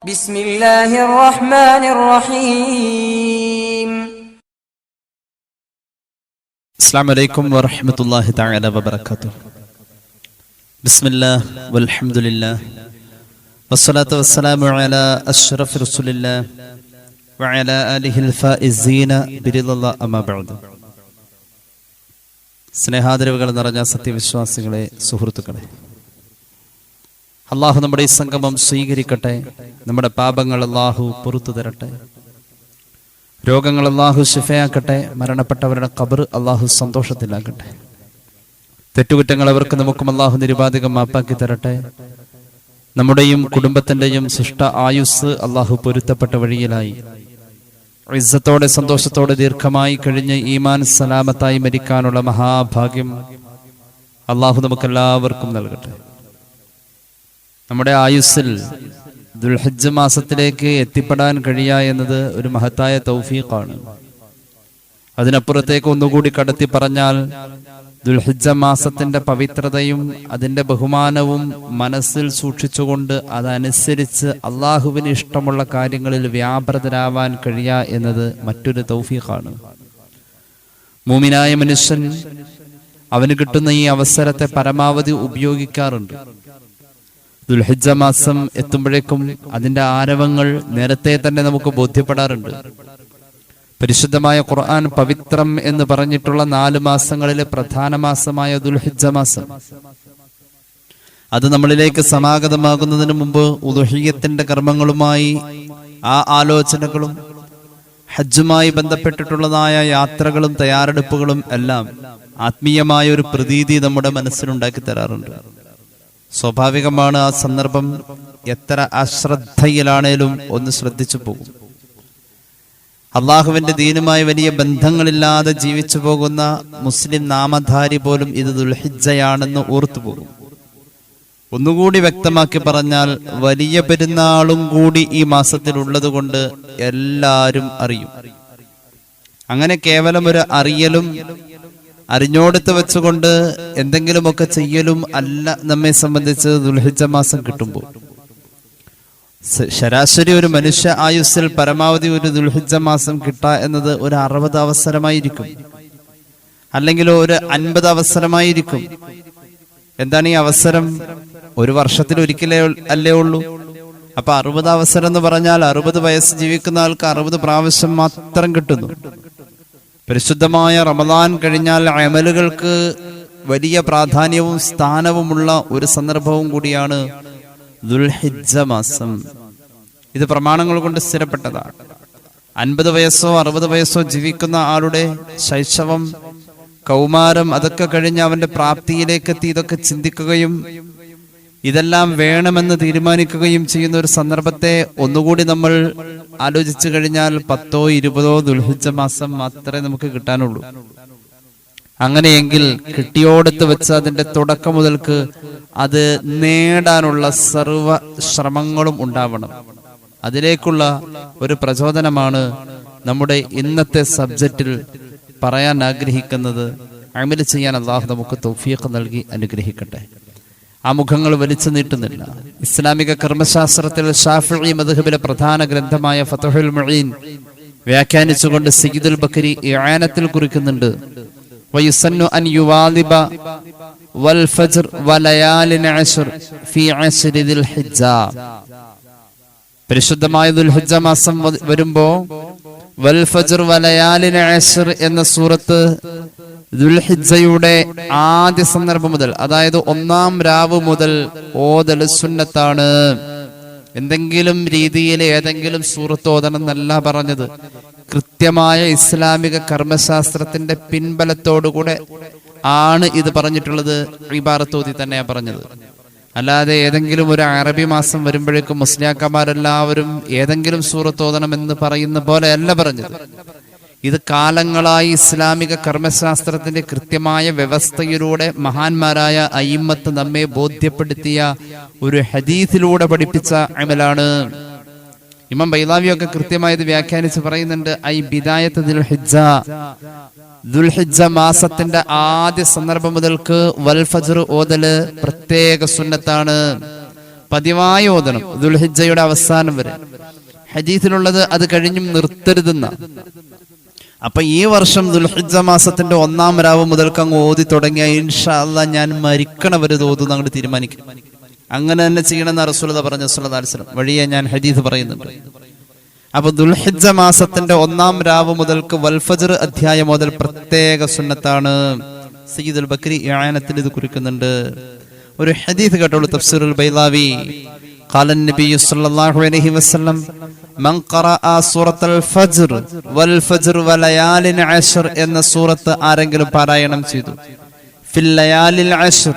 بسم الله الرحمن الرحيم. السلام عليكم ورحمة الله تعالى وبركاته. بسم الله والحمد لله والصلاة والسلام على أشرف رسول الله وعلى آله الفائزين برضا الله أما بعد. സ്നേഹാദരവുകൾ നിറഞ്ഞ സത്യവിശ്വാസികളെ, സുഹൃത്തുക്കളെ, അള്ളാഹു നമ്മുടെ ഈ സംഗമം സ്വീകരിക്കട്ടെ. നമ്മുടെ പാപങ്ങൾ അള്ളാഹു പുറത്തു തരട്ടെ. രോഗങ്ങൾ അള്ളാഹു ശിഫയാക്കട്ടെ. മരണപ്പെട്ടവരുടെ ഖബർ അള്ളാഹു സന്തോഷത്തിലാക്കട്ടെ. തെറ്റുകുറ്റങ്ങൾ അവർക്ക് നമുക്കും അള്ളാഹു നിരുപാധികം മാപ്പാക്കി തരട്ടെ. നമ്മുടെയും കുടുംബത്തിന്റെയും ശിഷ്ട ആയുസ് അള്ളാഹു പൊരുത്തപ്പെട്ട വഴിയിലായി ഇസ്സത്തോടെ സന്തോഷത്തോടെ ദീർഘമായി കഴിഞ്ഞ് ഈമാൻ സലാമത്തായി മരിക്കാനുള്ള മഹാഭാഗ്യം അള്ളാഹു നമുക്കെല്ലാവർക്കും നൽകട്ടെ. നമ്മുടെ ആയുസ്സിൽ ദുൽഹിജ്ജ് മാസത്തിലേക്ക് എത്തിപ്പെടാൻ കഴിയുക എന്നത് ഒരു മഹത്തായ തൗഫീഖാണ്. അതിനപ്പുറത്തേക്ക് ഒന്നുകൂടി കടത്തി പറഞ്ഞാൽ, ദുൽഹിജ്ജ മാസത്തിന്റെ പവിത്രതയും അതിന്റെ ബഹുമാനവും മനസ്സിൽ സൂക്ഷിച്ചുകൊണ്ട് അതനുസരിച്ച് അള്ളാഹുവിന് ഇഷ്ടമുള്ള കാര്യങ്ങളിൽ വ്യാപൃതരാവാൻ കഴിയുക എന്നത് മറ്റൊരു തൗഫീഖാണ്. മൂമിനായ മനുഷ്യൻ അവന് കിട്ടുന്ന ഈ അവസരത്തെ പരമാവധി ഉപയോഗിക്കാറുണ്ട്. ദുൽഹിജ്ജ മാസം എത്തുമ്പോഴേക്കും അതിന്റെ ആരവങ്ങൾ നേരത്തെ തന്നെ നമുക്ക് ബോധ്യപ്പെടാറുണ്ട്. പരിശുദ്ധമായ ഖുർആൻ പവിത്രം എന്ന് പറഞ്ഞിട്ടുള്ള 4 മാസങ്ങളിലെ പ്രധാന മാസമായ ദുൽഹിജ്ജ മാസം, അത് നമ്മളിലേക്ക് സമാഗതമാകുന്നതിന് മുമ്പ് ഉദുഹിയ്യത്തിന്റെ കർമ്മങ്ങളുമായി ആ ആലോചനകളും ഹജ്ജുമായി ബന്ധപ്പെട്ടിട്ടുള്ളതായ യാത്രകളും തയ്യാറെടുപ്പുകളും എല്ലാം ആത്മീയമായ ഒരു പ്രതീതി നമ്മുടെ മനസ്സിലുണ്ടാക്കി തരാറുണ്ട്. സ്വാഭാവികമാണ്, ആ സന്ദർഭം എത്ര അശ്രദ്ധയിലാണേലും ഒന്ന് ശ്രദ്ധിച്ചു പോകും. അള്ളാഹുവിന്റെ ദീനുമായി വലിയ ബന്ധങ്ങളില്ലാതെ ജീവിച്ചു പോകുന്ന മുസ്ലിം നാമധാരി പോലും ഇത് ദുൽഹിജ്ജയാണെന്ന് ഓർത്തുപോകും. ഒന്നുകൂടി വ്യക്തമാക്കി പറഞ്ഞാൽ, വലിയ പെരുന്നാളും കൂടി ഈ മാസത്തിൽ ഉള്ളത് കൊണ്ട് എല്ലാവരും അറിയും. അങ്ങനെ കേവലം ഒരു അറിയലും അറിഞ്ഞോടുത്ത് വെച്ചുകൊണ്ട് എന്തെങ്കിലുമൊക്കെ ചെയ്യലും അല്ല നമ്മെ സംബന്ധിച്ച് ദുൽഹിജ്ജ മാസം കിട്ടുമ്പോൾ. ശരാശരി ഒരു മനുഷ്യ ആയുസ്സിൽ പരമാവധി ഒരു ദുൽഹിജ്ജ മാസം കിട്ടുക എന്നത് ഒരു 60 അവസരമായിരിക്കും, അല്ലെങ്കിൽ ഒരു 50 അവസരമായിരിക്കും. എന്താണ് ഈ അവസരം? ഒരു വർഷത്തിൽ ഒരിക്കലേ അല്ലേ ഉള്ളൂ. അപ്പൊ 60 അവസരം എന്ന് പറഞ്ഞാൽ 60 വയസ്സ് ജീവിക്കുന്ന ആൾക്ക് 60 പ്രാവശ്യം മാത്രം കിട്ടുന്നു. പരിശുദ്ധമായ റമദാൻ കഴിഞ്ഞാൽ അമലുകൾക്ക് വലിയ പ്രാധാന്യവും സ്ഥാനവുമുള്ള ഒരു സന്ദർഭവും കൂടിയാണ് ദുൽഹിജ്ജ മാസം. ഇത് പ്രമാണങ്ങൾ കൊണ്ട് സ്ഥിരപ്പെട്ടതാണ്. 50 വയസ്സോ 60 വയസ്സോ ജീവിക്കുന്ന ആളുടെ ശൈശവം, കൗമാരം അതൊക്കെ കഴിഞ്ഞ് അവന്റെ പ്രാപ്തിയിലേക്ക് എത്തി ഇതൊക്കെ ചിന്തിക്കുകയും ഇതെല്ലാം വേണമെന്ന് തീരുമാനിക്കുകയും ചെയ്യുന്ന ഒരു സന്ദർഭത്തെ ഒന്നുകൂടി നമ്മൾ ആലോചിച്ചു കഴിഞ്ഞാൽ 10ഓ 20ഓ ദുൽഹിജ്ജ മാസം മാത്രമേ നമുക്ക് കിട്ടാനുള്ളൂ. അങ്ങനെയെങ്കിൽ കിട്ടിയോടത്ത് വെച്ച് അതിന്റെ തുടക്കം മുതൽക്ക് അത് നേടാനുള്ള സർവ ശ്രമങ്ങളും ഉണ്ടാവണം. അതിലേക്കുള്ള ഒരു പ്രചോദനമാണ് നമ്മുടെ ഇന്നത്തെ സബ്ജക്റ്റിൽ പറയാൻ ആഗ്രഹിക്കുന്നത്. അമൽ ചെയ്യാൻ അല്ലാഹു നമുക്ക് തൗഫീഖ് നൽകി അനുഗ്രഹിക്കട്ടെ. ആ മുഖങ്ങൾ വലിച്ചു നീട്ടുന്നില്ല. ഇസ്ലാമിക കർമ്മശാസ്ത്രത്തിൽ ഷാഫിഈ മദ്ഹബിലെ പ്രധാന ഗ്രന്ഥമായ ഫത്ഹുൽ മുഈൻ വ്യാഖ്യാനിച്ചുകൊണ്ട് സയ്യിദുൽ ബക്കരി ഇആനത്തിൽ കുറിക്കുന്നുണ്ട്, വയുസന്നു അൻ യുവാദിബ വൽ ഫജ്ർ വലയാലിൻ അശ്ർ ഫീ അശ്രി ദിൽ ഹിജ്ജ. പരിശുദ്ധമായ ദുൽഹിജ്ജ മാസം വരുമ്പോ വൽ ഫജ്ർ വലയാലിൻ അശ്ർ എന്ന സൂറത്ത് ദുൽഹിജ്ജയുടെ ആദ്യ സന്ദർഭം മുതൽ, അതായത് 1-ാം രാവ് മുതൽ ഓതൽ സുന്നത്താണ്. എന്തെങ്കിലും രീതിയിൽ ഏതെങ്കിലും സൂറത്ത് ഓതണം എന്നല്ല പറഞ്ഞത്. കൃത്യമായ ഇസ്ലാമിക കർമ്മശാസ്ത്രത്തിന്റെ പിൻബലത്തോടുകൂടെ ആണ് ഇത് പറഞ്ഞിട്ടുള്ളത്. ഇബാറത്തോതി തന്നെയാണ് പറഞ്ഞത്. അല്ലാതെ ഏതെങ്കിലും ഒരു അറബി മാസം വരുമ്പോഴേക്കും മുസ്ലിയാക്കന്മാരെല്ലാവരും ഏതെങ്കിലും സൂറത്ത് ഓതണം എന്ന് പറയുന്ന പോലെ അല്ല പറഞ്ഞത്. ഇത് കാലങ്ങളായി ഇസ്ലാമിക കർമ്മശാസ്ത്രത്തിന്റെ കൃത്യമായ വ്യവസ്ഥയിലൂടെ മഹാന്മാരായ അയിമ്മത്ത് നമ്മെ ബോധ്യപ്പെടുത്തിയ ഒരു ഹദീസിലൂടെ പഠിപ്പിച്ച അമലാണ്. ഇമാം ബൈലാവിയൊക്കെ കൃത്യമായത് വ്യാഖ്യാനിച്ച് പറയുന്നുണ്ട്, ഐ ബിദായത്ത് ദുൽഹിജ്ജ മാസത്തിന്റെ ആദ്യ സന്ദർഭം മുതൽക്ക് വൽ ഫജ്ർ ഓതല് പ്രത്യേക സുന്നത്താണ്. പതിവായി ഓതണം ദുൽഹിജ്ജയുടെ അവസാനം വരെ. ഹദീസിലുള്ളത് അത് കഴിഞ്ഞും നിർത്തരുതെന്ന. അപ്പൊ ഈ വർഷം ദുൽഹിജ്ജ മാസത്തിന്റെ 1-ാം രാവ് മുതൽക്ക് അങ്ങ് ഓതി തുടങ്ങിയ ഇൻഷാ അല്ലാഹ് ഞാൻ മരിക്കണവരെ ഓതുന്ന അങ്ങോട്ട് തീരുമാനിക്കും. അങ്ങനെ തന്നെ ചെയ്യണമെന്ന് റസൂലുള്ളാഹി പറഞ്ഞു സ്വല്ലല്ലാഹു അലൈഹി വസല്ലം വഴിയെ ഞാൻ ഹദീസ് പറയുന്നുണ്ട്. അപ്പൊ ദുൽഹിജ്ജ മാസത്തിന്റെ 1-ാം രാവ് മുതൽക്ക് വൽ ഫജ്ർ അധ്യായം മുതൽ പ്രത്യേക സുന്നത്താണ്. സയ്യിദുൽ ബക്രി ഇആനത്തിൽ ഇത് കുറിക്കുന്നുണ്ട്. ഒരു ഹദീസ് കേട്ടോളൂ, തഫ്സീറുൽ ബൈളാവി. ഖാല നബി സല്ലല്ലാഹു അലൈഹി വസല്ലം മൻ ഖറഅ സൂറത്തുൽ ഫജ്ർ വൽ ഫജ്ർ വലയാലിൻ അശ്ർ എന്ന സൂറത്ത് ആരെങ്കിലും പാരായണം ചെയ്തു ഫിൽ ലയാലിൽ അശ്ർ,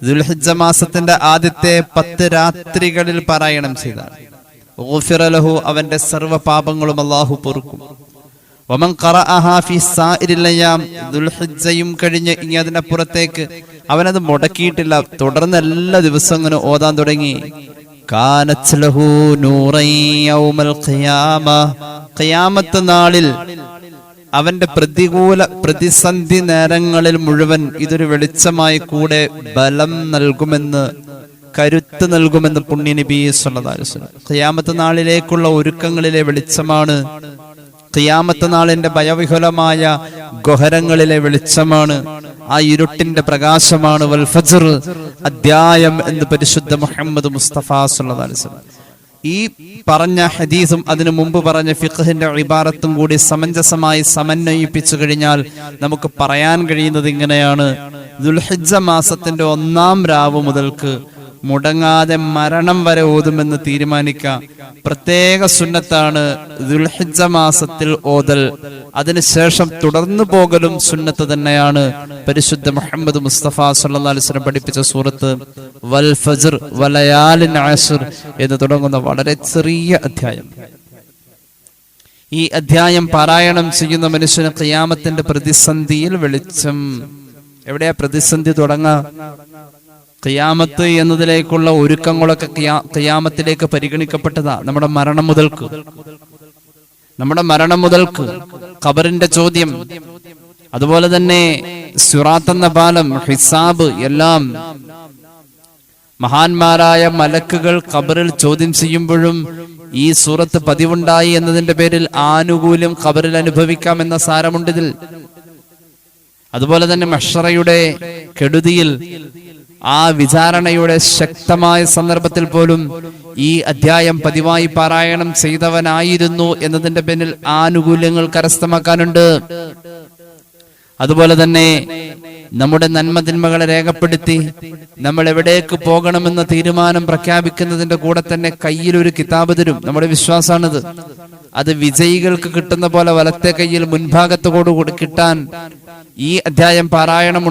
ദുൽഹിജ്ജ മാസത്തിന്റെ ആദ്യത്തെ 10 രാത്രികളിൽ പാരായണം ചെയ്താൽ ഗുഫിറ ലഹു, അവന്റെ സർവ്വ പാപങ്ങളും അല്ലാഹു പൊറുക്കും. വമൻ ഖറഅഹാ ഫി സാഇരിൽ അയ്യാം, ദുൽഹിജ്ജയും കഴിഞ്ഞ് ഇനി അതിനപ്പുറത്തേക്ക് അവനത് മുടക്കിയിട്ടില്ല, തുടർന്ന് എല്ലാ ദിവസവും അങ്ങനെ ഓതാൻ തുടങ്ങി. കാനത് ലഹു നൂറൻ യൗമൽ ഖിയാമ, ഖിയാമത്ത് നാളിൽ അവന്റെ പ്രതിസന്ധി നേരങ്ങളിൽ മുഴുവൻ ഇതൊരു വെളിച്ചമായി കൂടെ ബലം നൽകുമെന്ന്, കരുത്ത് നൽകുമെന്ന് പുണ്യ നബി സല്ലല്ലാഹു അലൈഹി വസല്ലം. ഖിയാമത്ത് നാളിലേക്കുള്ള ഒരുക്കങ്ങളിലെ വെളിച്ചമാണ്, ഖിയാമത്ത് നാളിന്റെ ഭയവിഹുലമായ ഗഹരങ്ങളിലെ വെളിച്ചമാണ്, ആ ഇരുട്ടിന്റെ പ്രകാശമാണ് വൽ ഫജ്ർ അധ്യായം എന്ന് പരിശുദ്ധ മുഹമ്മദ് മുസ്തഫ സല്ലല്ലാഹു അലൈഹി വസല്ലം. ഈ പറഞ്ഞ ഹദീസും അതിനു മുമ്പ് പറഞ്ഞ ഫിഖ്ഹിന്റെ ഇബാറത്തും കൂടി സമഞ്ജസമായി സമന്വയിപ്പിച്ചു കഴിഞ്ഞാൽ നമുക്ക് പറയാൻ കഴിയുന്നത് ഇങ്ങനെയാണ്: ദുൽഹിജ്ജ മാസത്തിന്റെ 1-ാം രാവ് മുതൽക്ക് മുടങ്ങാതെ മരണം വരെ ഓതുമെന്ന് തീരുമാനിക്കാം. പ്രത്യേക സുന്നത്താണ് ദുൽഹിജ്ജ മാസത്തിൽ ഓതൽ. അതിനുശേഷം തുടർന്നു പോകലും സുന്നത്ത് തന്നെയാണ്. പരിശുദ്ധ മുഹമ്മദ് മുസ്തഫ സല്ലല്ലാഹു അലൈഹി വസല്ലം പഠിപ്പിച്ച സൂറത്ത് വൽ ഫജ്ർ വലയാലിൻ അശ്ർ എന്ന് തുടങ്ങുന്ന വളരെ ചെറിയ അധ്യായം. ഈ അധ്യായം പാരായണം ചെയ്യുന്ന മനുഷ്യന് ഖിയാമത്തിന്റെ പ്രതിസന്ധിയിൽ വെളിച്ചം. എവിടെയാ പ്രതിസന്ധി തുടങ്ങാ? ഖിയാമത്ത് എന്നതിലേക്കുള്ള ഒരുക്കങ്ങളൊക്കെ ഖിയാമത്തിലേക്ക് പരിഗണിക്കപ്പെട്ടതാ. നമ്മുടെ മരണം മുതൽക്ക് ഖബറിന്റെ ചോദ്യം, അതുപോലെ തന്നെ സിറാത്ത് എന്ന പാലം, ഹിസാബ്, എല്ലാം മഹാന്മാരായ മലക്കുകൾ ഖബറിൽ ചോദ്യം ചെയ്യുമ്പോഴും ഈ സൂറത്ത് പതിവുണ്ടായി എന്നതിന്റെ പേരിൽ ആനുകൂല്യം ഖബറിൽ അനുഭവിക്കാം എന്ന സാരമുണ്ടിതിൽ. അതുപോലെ തന്നെ മഹ്ശറയുടെ കെടുതിയിൽ, ആ വിചാരണയുടെ ശക്തമായ സന്ദർഭത്തിൽ പോലും ഈ അധ്യായം പതിവായി പാരായണം ചെയ്തവനായിരുന്നു എന്നതിന്റെ പിന്നിൽ ആനുകൂല്യങ്ങൾ കരസ്ഥമാക്കാനുണ്ട്. അതുപോലെ തന്നെ നമ്മുടെ നന്മതിന്മകളെ രേഖപ്പെടുത്തി നമ്മൾ എവിടേക്ക് പോകണമെന്ന തീരുമാനം പ്രഖ്യാപിക്കുന്നതിന്റെ കൂടെ തന്നെ കയ്യിലൊരു കിതാബ് തരും. നമ്മുടെ വിശ്വാസമാണിത്. അത് വിജയികൾക്ക് കിട്ടുന്ന പോലെ വലത്തെ കയ്യിൽ മുൻഭാഗത്തോടുകൂടി കിട്ടാൻ ഈ അധ്യായം പാരായണം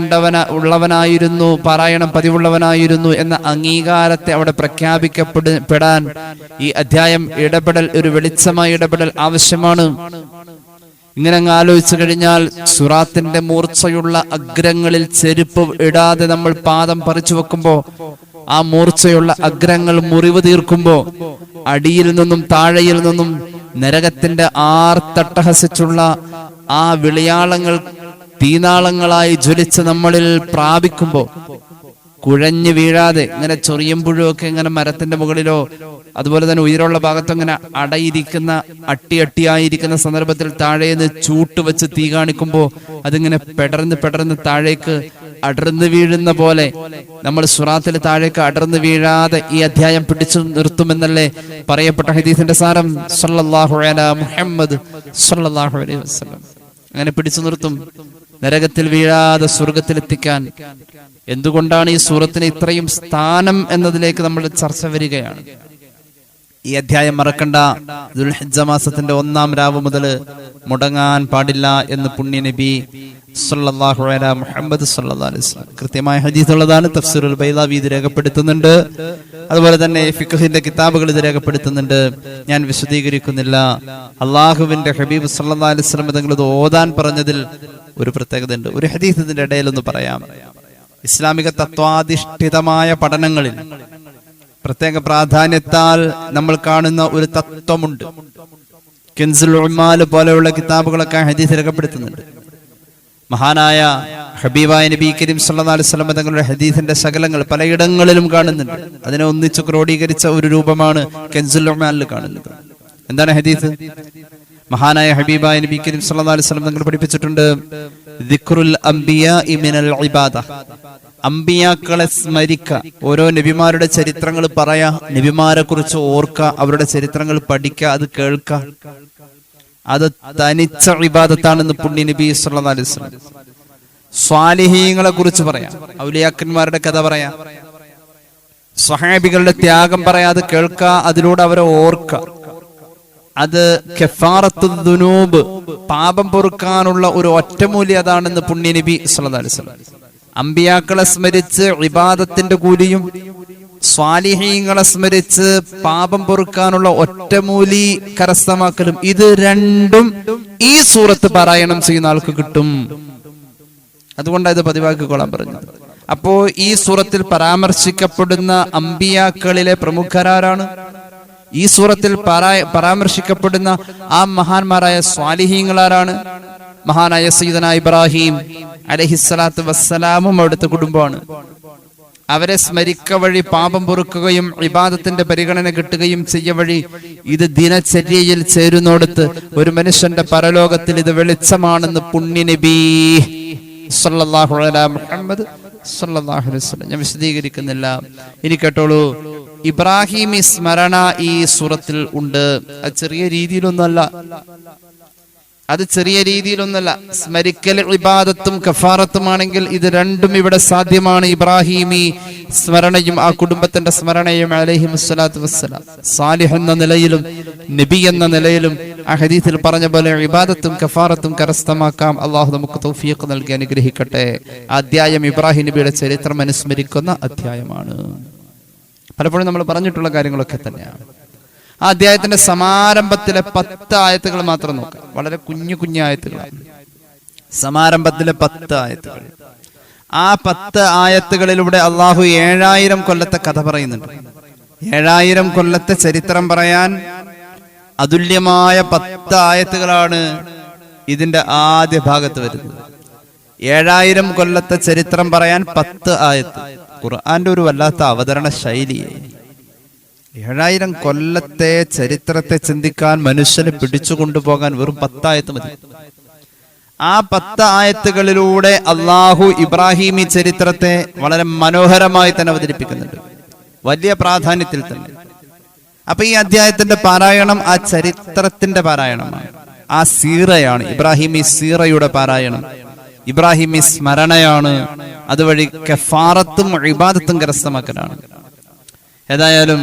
ഉള്ളവനായിരുന്നു, പാരായണം പതിവുള്ളവനായിരുന്നു എന്ന അംഗീകാരത്തെ അവിടെ പ്രഖ്യാപിക്കപ്പെടാൻ ഈ അധ്യായം ഒരു വെളിച്ചമായ ഇടപെടൽ ആവശ്യമാണ്. ഇങ്ങനെ അങ്ങ് ആലോചിച്ചു കഴിഞ്ഞാൽ സുറാത്തിന്റെ മൂർച്ചയുള്ള അഗ്രങ്ങളിൽ ചെരുപ്പ് ഇടാതെ നമ്മൾ പാദം പറിച്ചു വെക്കുമ്പോ, ആ മൂർച്ചയുള്ള അഗ്രങ്ങൾ മുറിവ് തീർക്കുമ്പോ, അടിയിൽ നിന്നും താഴെയിൽ നിന്നും നരകത്തിന്റെ ആർത്തട്ടഹസിച്ചുള്ള ആ വിളിയാളങ്ങൾ തീനാളങ്ങളായി ജ്വലിച്ച് നമ്മളിൽ പ്രാപിക്കുമ്പോ, കുഴഞ്ഞു വീഴാതെ ഇങ്ങനെ ചൊറിയുമ്പോഴൊക്കെ ഇങ്ങനെ മരത്തിന്റെ മുകളിലോ അതുപോലെ തന്നെ ഉയരമുള്ള ഭാഗത്തോ ഇങ്ങനെ അട്ടിയായിരിക്കുന്ന സന്ദർഭത്തിൽ താഴേന്ന് ചൂട്ടുവെച്ച് തീ കാണിക്കുമ്പോ അതിങ്ങനെ പെടർന്ന് താഴേക്ക് അടർന്നു വീഴുന്ന പോലെ നമ്മൾ സുറാത്തിൽ താഴേക്ക് അടർന്നു വീഴാതെ ഈ അധ്യായം പിടിച്ചു നിർത്തുമെന്നല്ലേ പറയപ്പെട്ട ഹദീസിന്റെ സാരം. സല്ലല്ലാഹു അലാ മുഹമ്മദ് സല്ലല്ലാഹു അലൈഹി വസല്ലം. അങ്ങനെ പിടിച്ചു നിർത്തും, നരകത്തിൽ വീഴാതെ സ്വർഗത്തിലെത്തിക്കാൻ. എന്തുകൊണ്ടാണ് ഈ സൂറത്തിന് ഇത്രയും സ്ഥാനം എന്നതിലേക്ക് നമ്മൾ ചർച്ച വരികയാണ്. ഈ അധ്യായം മറക്കണ്ട. ദുൽഹിജ്ജ മാസത്തിന്റെ 1-ാം രാവ് മുതൽ മുടങ്ങാൻ പാടില്ല എന്ന് പുണ്യ നബി സല്ലല്ലാഹു അലാ മുഹമ്മദ് സല്ലല്ലാഹു അലൈഹി വസല്ലം കൃത്യമായ ഹദീസ് ഉള്ളതാണ്. തഫ്സീറുൽ ബൈളാവി ഇത് രേഖപ്പെടുത്തുന്നുണ്ട്. അതുപോലെ തന്നെ ഫിഖ്ഹിന്റെ കിതാബുകൾ ഇത് രേഖപ്പെടുത്തുന്നുണ്ട്. ഞാൻ വിശദീകരിക്കുന്നില്ല. അള്ളാഹുവിന്റെ ഹബീബ് സല്ലല്ലാഹു അലൈഹി വസല്ലം തങ്ങൾ ഇത് ഓതാൻ പറഞ്ഞതിൽ ഒരു പ്രത്യേകത ഉണ്ട്. ഒരു ഹദീസ് ഇതിന്റെ ഇടയിലൊന്ന് പറയാം. ഇസ്ലാമിക തത്വാധിഷ്ഠിതമായ പഠനങ്ങളിൽ പ്രത്യേക പ്രാധാന്യത്താൽ നമ്മൾ കാണുന്ന ഒരു തത്വമുണ്ട്. കെൻസുൽ ഉമ്മാൽ പോലെയുള്ള കിതാബുകളൊക്കെ ഹദീസ് രേഖപ്പെടുത്തുന്നുണ്ട്. മഹാനായ ഹബീബായ നബി കരീം സല്ലല്ലാഹു അലൈഹി വസല്ലം തങ്ങളുടെ ഹദീസിന്റെ ശകലങ്ങൾ പലയിടങ്ങളിലും കാണുന്നുണ്ട്. അതിനെ ഒന്നിച്ചു ക്രോഡീകരിച്ച ഒരു രൂപമാണ് കൻസുൽ ഉമാനിൽ കാണുന്നത്. എന്താണ് ഹദീസ്? മഹാനായ ഹബീബായ നബി കരീം സല്ലല്ലാഹു അലൈഹി വസല്ലം തങ്ങൾ പഠിപ്പിച്ചിട്ടുണ്ട്, ദിക്റുൽ അംബിയാഇ മിനൽ ഇബാദ, അമ്പിയാക്കളെ സ്മരിക്ക, ഓരോ നബിമാരുടെ ചരിത്രങ്ങൾ പറയാ, നബിമാരെ കുറിച്ച് ഓർക്ക, അവരുടെ ചരിത്രങ്ങൾ പഠിക്ക, അത് കേൾക്ക, അത് തനിച്ച ഇബാദത്താണെന്ന് പുണ്യ നബി സല്ലല്ലാഹു അലൈഹി വസല്ലം. സ്വാലിഹീങ്ങളെ കുറിച്ച് പറയാം, ഔലിയാക്കന്മാരുടെ കഥ പറയാം, സ്വഹാബികളുടെ ത്യാഗം പറയാം, അത് കേൾക്ക, അതിലൂടെ അവരെ ഓർക്ക. അത് കഫാറത്തുൽ ദുനൂബ്, പാപം പൊറുക്കാനുള്ള ഒരു ഒറ്റമൂലി അതാണെന്ന് പുണ്യ നബി സല്ലല്ലാഹു അലൈഹി വസല്ലം. അമ്പിയാക്കളെ സ്മരിച്ച് ഇബാദത്തിന്റെ കൂലിയും സ്വാലിഹീങ്ങളെ സ്മരിച്ച് പാപം പൊറുക്കാനുള്ള ഒറ്റമൂലി കരസ്ഥമാക്കലും, ഇത് രണ്ടും ഈ സൂറത്ത് പാരായണം ചെയ്യുന്ന ആൾക്ക് കിട്ടും. അതുകൊണ്ടാണ് ഇത് പതിവാക്കിക്കൊള്ളാൻ പറഞ്ഞത്. അപ്പോ ഈ സൂറത്തിൽ പരാമർശിക്കപ്പെടുന്ന അമ്പിയാക്കളിലെ പ്രമുഖരാരാണ്? ഈ സൂറത്തിൽ പരാമർശിക്കപ്പെടുന്ന ആ മഹാന്മാരായ സ്വാലിഹീങ്ങളാരാണ്? മഹാനായ സയ്യിദന ഇബ്രാഹിം അലൈഹിസ്സലാത്തു വസ്സലാമും അവിടുത്തെ കുടുംബമാണ്. അവരെ സ്മരിക്ക വഴി പാപം പൊറുക്കുകയും ഇബാദത്തിന്റെ പരിഗണന കിട്ടുകയും ചെയ്യ വഴി ഇത് ദിനചര്യയിൽ ചേരുന്നോടത്ത് ഒരു മനുഷ്യന്റെ പരലോകത്തിൽ ഇത് വെളിച്ചമാണെന്ന് പുണ്യ നബി സല്ലല്ലാഹു അലൈഹി മുഹമ്മദ് സല്ലല്ലാഹു അലൈഹി വസല്ലം. ഞാൻ വിശദീകരിക്കുന്നില്ല, ഇനി കേട്ടോളൂ. ഇബ്രാഹിമി സ്മരണ ഈ സൂറത്തിൽ ഉണ്ട്. അത് ചെറിയ രീതിയിലൊന്നല്ല, സ്മരിക്കൽ ഇബാദത്തും കഫാറത്തുമാണെങ്കിൽ ഇത് രണ്ടും ഇവിടെ സാധ്യമാണ്. ഇബ്രാഹിമി സ്മരണയും ആ കുടുംബത്തിന്റെ സ്മരണയും അലൈഹിമുസ്സലാത്തു വസ്സലാം സാലിഹ് എന്ന നിലയിലും നബി എന്ന നിലയിലും ആ ഹദീസിൽ പറഞ്ഞ പോലെ ഇബാദത്തും കഫാറത്തും കരസ്ഥമാക്കാം. അള്ളാഹു നമുക്ക് തൗഫീഖ് നൽകി അനുഗ്രഹിക്കട്ടെ. അധ്യായം ഇബ്രാഹിം നബിയുടെ ചരിത്രം അനുസ്മരിക്കുന്ന അധ്യായമാണ്. പലപ്പോഴും നമ്മൾ പറഞ്ഞിട്ടുള്ള കാര്യങ്ങളൊക്കെ തന്നെയാണ്. ആ അധ്യായത്തിന്റെ സമാരംഭത്തിലെ 10 ആയത്തുകൾ മാത്രം നോക്കാം. വളരെ കുഞ്ഞു ആയത്തുകളാണ് സമാരംഭത്തിലെ 10 ആയത്തുകൾ. ആ 10 ആയത്തുകളിലൂടെ അള്ളാഹു 7000 കൊല്ലത്തെ കഥ പറയുന്നുണ്ട്. 7000 കൊല്ലത്തെ ചരിത്രം പറയാൻ അതുല്യമായ 10 ആയത്തുകളാണ് ഇതിന്റെ ആദ്യ ഭാഗത്ത് വരുന്നത്. 7000 കൊല്ലത്തെ ചരിത്രം പറയാൻ 10 ആയത്ത്. ഖുർആന്റെ ഒരു വല്ലാത്ത അവതരണ ശൈലിയെ. 7000 കൊല്ലത്തെ ചരിത്രത്തെ ചിന്തിക്കാൻ മനുഷ്യനെ പിടിച്ചു കൊണ്ടുപോകാൻ വെറും 10 ആയത്ത് മതി. ആ 10 ആയത്തുകളിലൂടെ അള്ളാഹു ഇബ്രാഹിമി ചരിത്രത്തെ വളരെ മനോഹരമായി തന്നെ അവതരിപ്പിക്കുന്നുണ്ട്, വലിയ പ്രാധാന്യത്തിൽ തന്നെ. അപ്പൊ ഈ അധ്യായത്തിന്റെ പാരായണം ആ ചരിത്രത്തിന്റെ പാരായണമാണ്, ആ സീറയാണ്, ഇബ്രാഹിമി സീറയുടെ പാരായണം, ഇബ്രാഹിമി സ്മരണയാണ്. അതുവഴി കഫാറത്തും ഇബാദത്തും കരസ്ഥമാക്കലാണ്. ഏതായാലും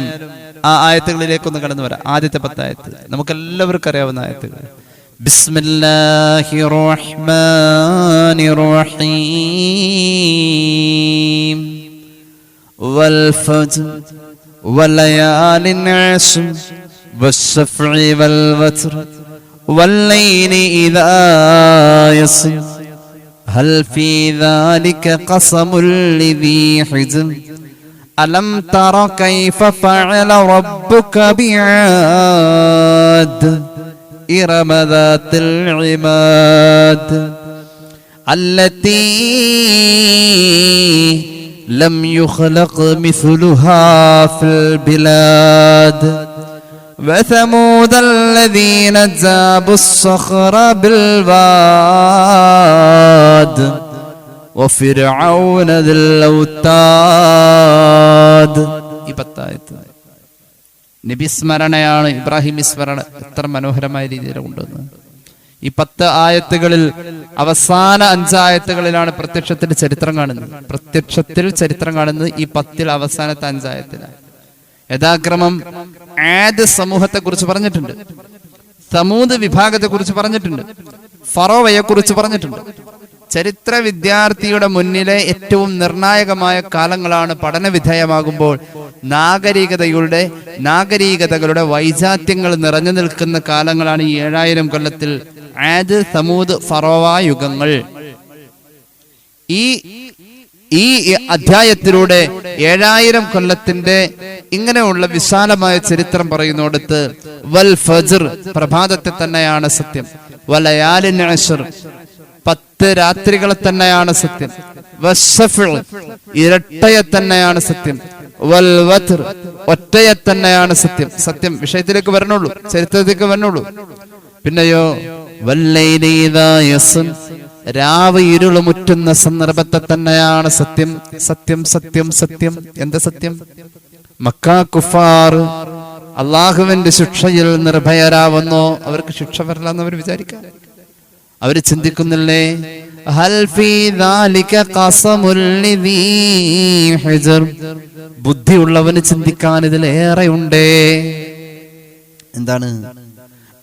ആ ആയത്തുകളിലേക്കൊന്ന് കടന്നു വരാം. ആദ്യത്തെ 10 ആയത്ത് നമുക്കെല്ലാവർക്കും അറിയാവുന്ന ആയത്തുകൾ. ബിസ്മില്ലാഹിർ റഹ്മാനിർ റഹീം വൽ ഫജ്ർ വലയാലിൻ അശ്ർ വശഫഇ വൽ വത്ർ വല്ലൈലി ഇദാ യസ്ർ ഹൽ ഫീ ദാലിക ഖസമുൽ ലിദീ ഹിജ്ർ ألم تر كيف فعل ربك بعاد إرم ذات العماد التي لم يخلق مثلها في البلاد وثمود الذين جابوا الصخر بالواد وفرعون ذي الأوتاد. ഈ 10 ആയത്ത് നബി സ്മരണയാണ്, ഇബ്രാഹിമി സ്മരണ. എത്ര മനോഹരമായ രീതിയിൽ കൊണ്ടുവന്ന് ഈ 10 ആയത്തുകളിൽ അവസാന 5 ആയത്തുകളിലാണ് പ്രത്യക്ഷത്തിൽ ചരിത്രം കാണുന്നത്. ഈ 10 അവസാനത്തെ 5 ആയത്തിലാണ്. യഥാക്രമം ആദ് സമൂഹത്തെ കുറിച്ച് പറഞ്ഞിട്ടുണ്ട്, സമൂദ് വിഭാഗത്തെ കുറിച്ച് പറഞ്ഞിട്ടുണ്ട്, ഫറോവയെ കുറിച്ച് പറഞ്ഞിട്ടുണ്ട്. ചരിത്ര വിദ്യാർത്ഥിയുടെ മുന്നിലെ ഏറ്റവും നിർണായകമായ കാലങ്ങളാണ് പഠന വിധേയമാകുമ്പോൾ നാഗരികതകളുടെ വൈജാത്യങ്ങൾ നിറഞ്ഞു നിൽക്കുന്ന കാലങ്ങളാണ് ഈ 7000 കൊല്ലത്തിൽ ആദ് സമൂദ് ഫറോവ യുഗങ്ങൾ. ഈ അധ്യായത്തിലൂടെ 7000 കൊല്ലത്തിന്റെ ഇങ്ങനെയുള്ള വിശാലമായ ചരിത്രം പറയുന്നിടത്ത് വൽ ഫജ്ർ പ്രഭാതത്തെ തന്നെയാണ് സത്യം, വലയാലിൻ അശ്ർ 10 രാത്രികളെ തന്നെയാണ് സത്യം. ഇരട്ടയെ തന്നെയാണ് സത്യം. വൽ വത്ർ ഒറ്റയെ തന്നെയാണ് സത്യം. സത്യം വിഷയത്തിലേക്ക് വരണുള്ളൂ, ചരിത്രത്തിലേക്ക് വരണുള്ളൂ. പിന്നെയോ വല്ലൈലി ഇദാ യസ്ൻ രാവ് ഇരുളുമുറ്റുന്ന സന്ദർഭത്തെ തന്നെയാണ് സത്യം. സത്യം സത്യം സത്യം. എന്താ സത്യം? മക്ക കുഫാർ അള്ളാഹുവിന്റെ ശിക്ഷയിൽ നിർഭയരാവുന്നോ? അവർക്ക് ശിക്ഷ വരില്ലെന്ന് അവർ വിചാരിക്കാം. അവര് ചിന്തിക്കുന്നില്ലേ, ഹൽ ഫീ ദാലിക ഖസമുൽ ലിദീ ഹിജ്ർ, ബുദ്ധിയുള്ളവന് ചിന്തിക്കാൻ ഇതിലേറെ ഉണ്ടേ. എന്താണ്?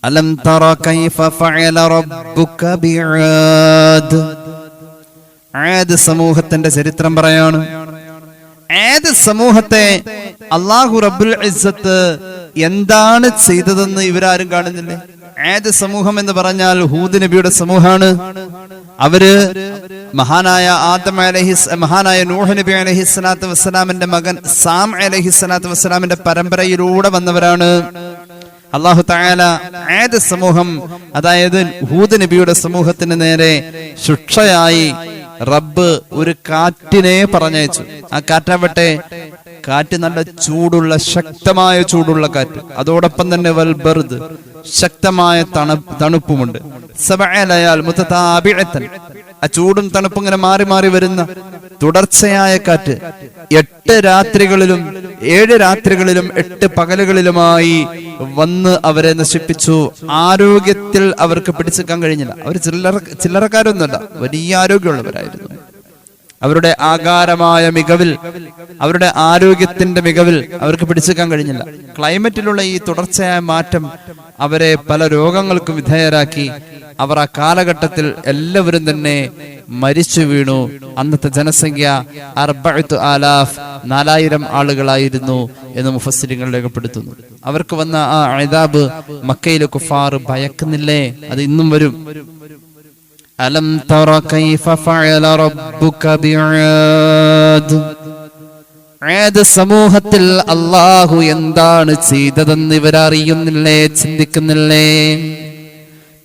അലം തറ കൈഫ ഫഅല റബ്ബുക ബിആദ്. ആദ് സമൂഹത്തിന്റെ ചരിത്രം പറയാണ്. ആദ് സമൂഹത്തെ അല്ലാഹു റബ്ബുൽ ഇസ്സത്ത് എന്താണ് ചെയ്തതെന്ന് ഇവരാരും കാണുന്നില്ലേ? ആദ് സമൂഹം എന്ന് പറഞ്ഞാൽ ഹൂദ് നബിയുടെ സമൂഹമാണ്. അവര് മഹാനായ നൂഹ് നബി അലൈഹിസ്സലാത്തു വസ്സലാമിന്റെ മകൻ സാം അലൈഹിസ്സലാത്തു വസ്സലാമിന്റെ പരമ്പരയിലൂടെ വന്നവരാണ്. അല്ലാഹു തആല ആദ് സമൂഹം, അതായത് ഹൂദ് നബിയുടെ സമൂഹത്തിന് നേരെ ശിക്ഷയായി റബ്ബ് ഒരു കാറ്റിനെ പറഞ്ഞയച്ചു. ആ കാറ്റാവട്ടെ, കാറ്റ് നല്ല ചൂടുള്ള ശക്തമായ ചൂടുള്ള കാറ്റ്, അതോടൊപ്പം തന്നെ വൽബർദ് ശക്തമായ തണുപ്പുമുണ്ട്. സബഅലയാൽ മുതതാബിഅതൻ, ആ ചൂടും തണുപ്പും ഇങ്ങനെ മാറി മാറി വരുന്ന തുടർച്ചയായ കാറ്റ് 8 രാത്രികളിലും 7 രാത്രികളിലും 8 പകലുകളിലുമായി വന്ന് അവരെ നശിപ്പിച്ചു. ആരോഗ്യത്തിൽ അവർക്ക് പിടിച്ചെടുക്കാൻ കഴിഞ്ഞില്ല. അവർ ചില്ലറക്കാരൊന്നുമല്ല, വലിയ ആരോഗ്യമുള്ളവരായിരുന്നു. അവരുടെ ആകാരമായ മികവിൽ, അവരുടെ ആരോഗ്യത്തിന്റെ മികവിൽ അവർക്ക് പിടിച്ചെടുക്കാൻ കഴിഞ്ഞില്ല. ക്ലൈമറ്റിലുള്ള ഈ തുടർച്ചയായ മാറ്റം അവരെ പല രോഗങ്ങൾക്കും വിധേയരാക്കി. അവർ ആ കാലഘട്ടത്തിൽ എല്ലാവരും തന്നെ മരിച്ചു വീണു. അന്നത്തെ ജനസംഖ്യ 4000 ആളുകളായിരുന്നു എന്ന് മുഫസ്സിരിങ്ങൾ രേഖപ്പെടുത്തുന്നു. അവർക്ക് വന്ന ആ അദാബ് മക്കയിലെ കുഫാർ ഭയക്കുന്നില്ലേ? അത് ഇന്നും വരും. അലം തറ കൈഫ ഫഅല റബ്ബുക ബിആദ്. ആദ് സമൂഹത്തിൽ അല്ലാഹു എന്താണ് ചെയ്തതെന്ന് ഇവരറിയുന്നില്ലേ, ചിന്തിക്കുന്നില്ലേ?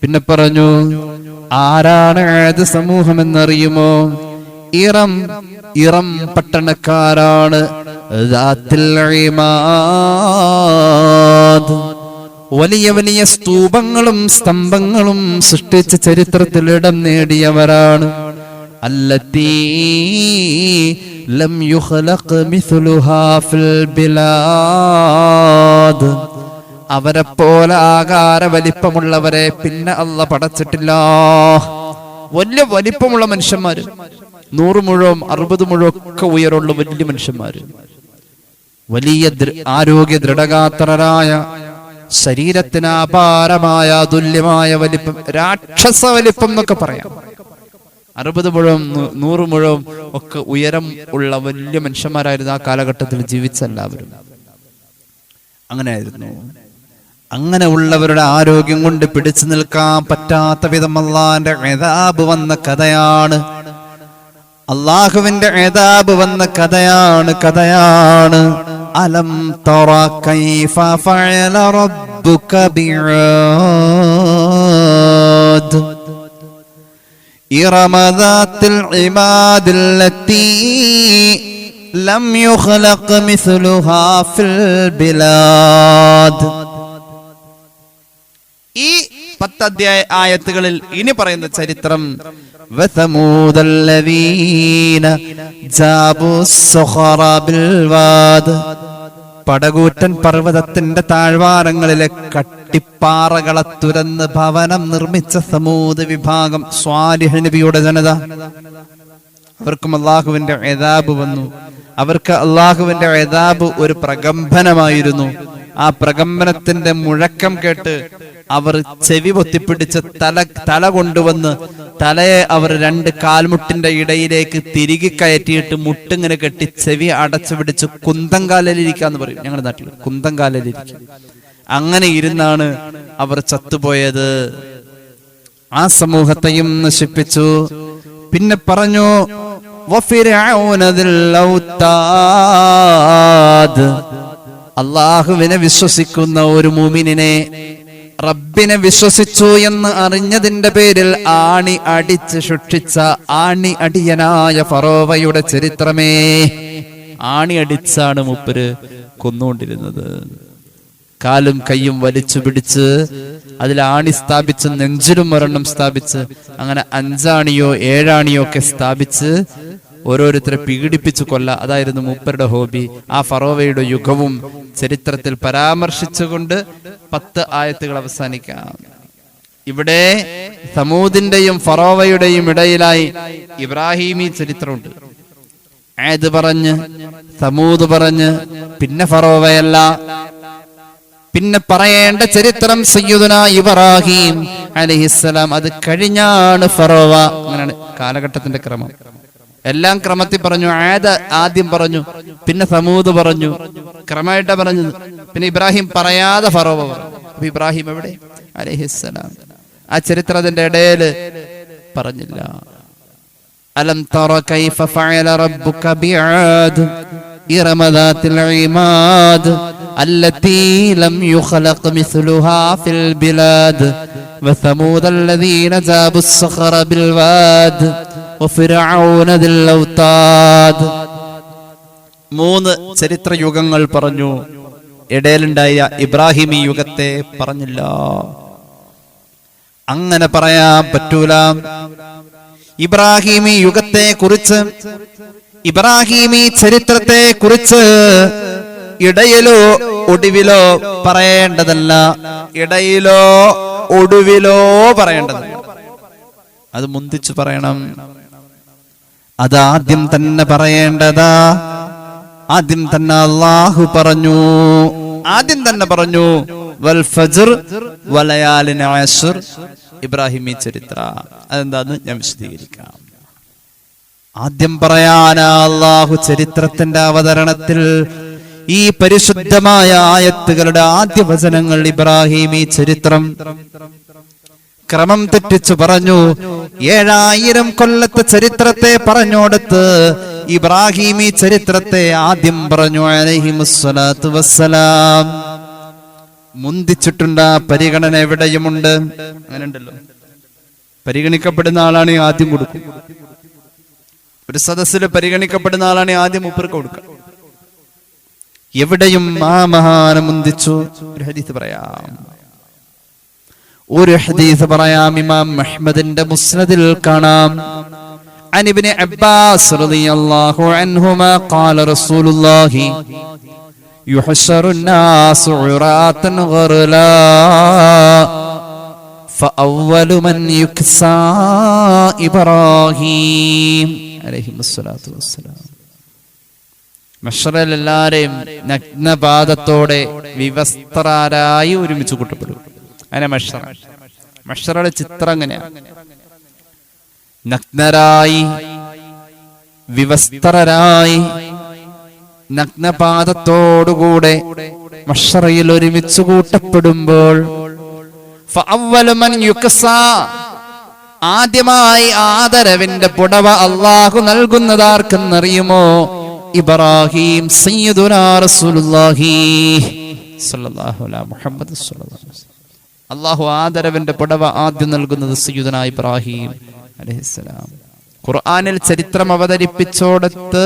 പിന്നെ പറഞ്ഞു, ആരാണ് ആദ് സമൂഹം എന്നറിയുമോ? ഇറം പട്ടണക്കാരാണ്. വലിയ വലിയ സ്തൂപങ്ങളും സ്തംഭങ്ങളും സൃഷ്ടിച്ച ചരിത്രത്തിൽ ഇടം നേടിയവരാണ്. അല്ലതീ ലം യുഖ്ലഖ് മിസ്ലുഹാ ഫിൽ ബിലാദ്. അവരെ പോലെ ആകാര വലിപ്പമുള്ളവരെ പിന്നെ അല്ലാഹ് പടച്ചിട്ടില്ല. വലിയ വലിപ്പമുള്ള മനുഷ്യന്മാര്, 100 മുഴവും 60 മുഴവും ഒക്കെ ഉയരമുള്ള വലിയ മനുഷ്യന്മാര്, വലിയ ആരോഗ്യ ദൃഢഗാത്രരായ, ശരീരത്തിന് അപാരമായ അതുല്യമായ വലിപ്പം, രാക്ഷസ വലിപ്പം എന്നൊക്കെ പറയാം. 60 മുഴവും 100 മുഴവും ഒക്കെ ഉയരം ഉള്ള വലിയ മനുഷ്യന്മാരായിരുന്നു ആ കാലഘട്ടത്തിൽ ജീവിച്ച എല്ലാവരും. അങ്ങനെയായിരുന്നു. അങ്ങനെ ഉള്ളവരുടെ ആരോഗ്യം കൊണ്ട് പിടിച്ചു നിൽക്കാൻ പറ്റാത്ത വിധം അള്ളാന്റെ ഇദാബ് വന്ന കഥയാണ്. അള്ളാഹുവിന്റെ ഇദാബ് വന്ന കഥയാണ്. അലം തറ കൈഫ ഫഅല റബ്ബുക ബിആദ്. ഇറമ ദാത്തിൽ ഇമാദില്ലത്തി ലം യുഖ്ലഖ് മിസ്ലുഹാ ഫിൽ ബിലാദ്. ഈ 10 ആയത്തുകളിൽ ഇനി പറയുന്ന ചരിത്രം, വസമൂദല്ലദീന ജാബുസ്സുഖറ ബിൽവാദ്. പടകൂറ്റൻ പർവ്വതത്തിന്റെ താഴ്വാരങ്ങളിലെ കട്ടിപ്പാറകളെ തുരന്ന് ഭവനം നിർമ്മിച്ച സമൂദ് വിഭാഗം, സ്വാലിഹ് നബിയുടെ ജനത. അവർക്കും അള്ളാഹുവിന്റെ ഇദാബ് വന്നു. അവർക്ക് അള്ളാഹുവിന്റെ ഇദാബ് ഒരു പ്രകമ്പനമായിരുന്നു. ആ പ്രകമ്പനത്തിന്റെ മുഴക്കം കേട്ട് അവർ ചെവി പൊത്തിപ്പിടിച്ച് തല കൊണ്ടുവന്ന് തലയെ അവർ 2 കാൽമുട്ടിന്റെ ഇടയിലേക്ക് തിരികെ കയറ്റിയിട്ട് മുട്ടിങ്ങനെ കെട്ടി ചെവി അടച്ചു പിടിച്ച് കുന്തംകാലിലിരിക്കാന്ന് പറയും ഞങ്ങളുടെ നാട്ടിൽ. കുന്തംകാലിലിരിക്കും. അങ്ങനെ ഇരുന്നാണ് അവർ ചത്തുപോയത്. ആ സമൂഹത്തെയും നശിപ്പിച്ചു. പിന്നെ പറഞ്ഞു, അള്ളാഹുവിനെ വിശ്വസിക്കുന്ന ഒരു മുഅ്മിനിനെ റബ്ബിനെ വിശ്വസിച്ചു എന്ന് അറിഞ്ഞതിന്റെ പേരിൽ ആണി അടിച്ച് ശിക്ഷിച്ച ആണി അടിയനായ ഫറോവയുടെ ചരിത്രമേ. ആണി അടിച്ചാണ് മൂപ്പര് കൊന്നുകൊണ്ടിരുന്നത്. കാലും കയ്യും വലിച്ചു പിടിച്ച് അതിൽ ആണി സ്ഥാപിച്ച് നെഞ്ചിലും ഒരെണ്ണം സ്ഥാപിച്ച് അങ്ങനെ 5 ആണിയോ 7 ആണിയോ ഒക്കെ സ്ഥാപിച്ച് ഓരോരുത്തരെ പീഡിപ്പിച്ചു കൊല്ല. അതായിരുന്നു മൂപ്പരുടെ ഹോബി. ആ ഫറോവയുടെ യുഗവും ചരിത്രത്തിൽ പരാമർശിച്ചുകൊണ്ട് 10 ആയത്തുകൾ അവസാനിക്കാം. ഇവിടെ സമൂദിന്റെയും ഫറോവയുടെയും ഇടയിലായി ഇബ്രാഹിമി ചരിത്രമുണ്ട്. ആദ് പറഞ്ഞ് സമൂദ് പറഞ്ഞ് പിന്നെ ഫറോവയല്ല, പിന്നെ പറയേണ്ട ചരിത്രം സയ്യിദുനാ ഇബ്രാഹിം അലൈഹിസ്സലാം. അത് കഴിഞ്ഞാണ് ഫറോവ. അങ്ങനെയാണ് കാലഘട്ടത്തിന്റെ ക്രമം. എല്ലാം ക്രമത്തിൽ പറഞ്ഞു. ആദ് ആദ്യം പറഞ്ഞു, പിന്നെ സമൂദ് പറഞ്ഞു, ക്രമമായിട്ടാ പറഞ്ഞത്. പിന്നെ ഇബ്രാഹിം പറയാതെ ഫറോവ പറഞ്ഞു. അപ്പൊ ഇബ്രാഹിം എവിടെ അലൈഹിസ്സലാം? ആ ചരിത്രത്തിന്റെ ഇടയിൽ പറഞ്ഞില്ല. അലം തറ കൈഫ ഫഅല റബ്ബുക ബിആദ് ഇറമ ദാത്തിൽ ഇമാദ് അല്ലതി ലം യുഖലഖ മിസ്ലുഹാ ഫിൽ ബിലാദ് വസമൂദ അല്ലദീന ജാബു الصخر بالواد وفرعون ذي الاوتاد. 3 ചരിത്ര യുഗങ്ങൾ പറഞ്ഞു. ഇടയിലുണ്ടായ ഇബ്രാഹിമി യുഗത്തെ പറഞ്ഞില്ല. അങ്ങനെ പറയാൻ പറ്റൂല. ഇബ്രാഹിമി യുഗത്തെ കുറിച്ച്, ഇബ്രാഹിമി ചരിത്രത്തെ കുറിച്ച് ഇടയിലോ ഒടുവിലോ പറയേണ്ടതല്ല. ഇടയിലോ ഒടുവിലോ പറയേണ്ടതല്ല. അത് മുന്തിച്ചു പറയണം. അതാദ്യം തന്നെ പറയേണ്ടതാ. ആദ്യം തന്നെ അല്ലാഹു പറഞ്ഞു. ആദ്യം തന്നെ പറഞ്ഞു വൽ ഫജ്ർ വലയാലിൻ അശ്ർ. ഇബ്രാഹിമി ചരിത്ര അതെന്താന്ന് ഞാൻ വിശദീകരിക്കാം. ആദ്യം പറയാനാ അല്ലാഹു ചരിത്രത്തിന്റെ അവതരണത്തിൽ ഈ പരിശുദ്ധമായ ആയത്തുകളുടെ ആദ്യ വചനങ്ങൾ ഇബ്രാഹിമി ചരിത്രം ക്രമം തെറ്റിച്ചു പറഞ്ഞു. 7000 കൊല്ലത്തെ ചരിത്രത്തെ പറഞ്ഞോടത്ത് ഇബ്രാഹിമി ചരിത്രത്തെ ആദ്യം പറഞ്ഞു അലൈഹിമുസ്സലാത്തു വസ്സലാം. മുന്തിച്ചിട്ടുണ്ട്. പരിഗണന എവിടെയുമുണ്ട്. അങ്ങനെ ഉണ്ടല്ലോ, പരിഗണിക്കപ്പെടുന്ന ആളാണ് ആദ്യം കൊടുക്കും. ഒരു സദസ്സിൽ പരിഗണിക്കപ്പെടുന്ന ആളാണ് ആദ്യം മൂപ്പർക്ക് കൊടുക്കുക. എവിടെയും ആ മഹാനം മുന്തിച്ചു. ഒരു ഹദീസ് പറയാം. ഇമാം അഹ്മദിന്റെ മുസ്നദിൽ കാണാം. عن ابن عباس رضي الله عنهما قال رسول الله يحشر الناس عراة غرلا فأول من يكسى إبراهيم عليه الصلاة والسلام. മഹ്ശറിൽ എല്ലാവരെയും നഗ്നപാദത്തോടെ വിവസ്ത്രരായി ഒരുമിച്ച് കൂട്ടപ്പെടും. അങ്ങനെ മഹ്ശറിലെ ചിത്രം അങ്ങനെയാണ്. നഗ്നരായി വിവസ്ത്രരായി നഗ്നപാദത്തോടുകൂടെ മഹ്ശറിൽ ഒരുമിച്ച് കൂട്ടപ്പെടുമ്പോൾ ആദ്യമായി ആദരവിന്റെ പുടവ അല്ലാഹു നൽകുന്നതാർക്കെന്നറിയുമോ? ഇബ്രാഹിം സയ്യിദുനാ റസൂലുള്ളാഹി സ്വല്ലല്ലാഹു അലൈഹി മുഹമ്മദ് സ്വല്ലല്ലാഹു അലൈഹി വസല്ലം. അല്ലാഹു ആദരവിന്റെ പുടവ ആദ്യം നൽകുന്നത് സയ്യിദുനാ ഇബ്രാഹിം അലൈഹിസ്സലാം. ഖുർആനിൽ ചരിത്രം അവതരിപ്പിച്ചോടത്ത്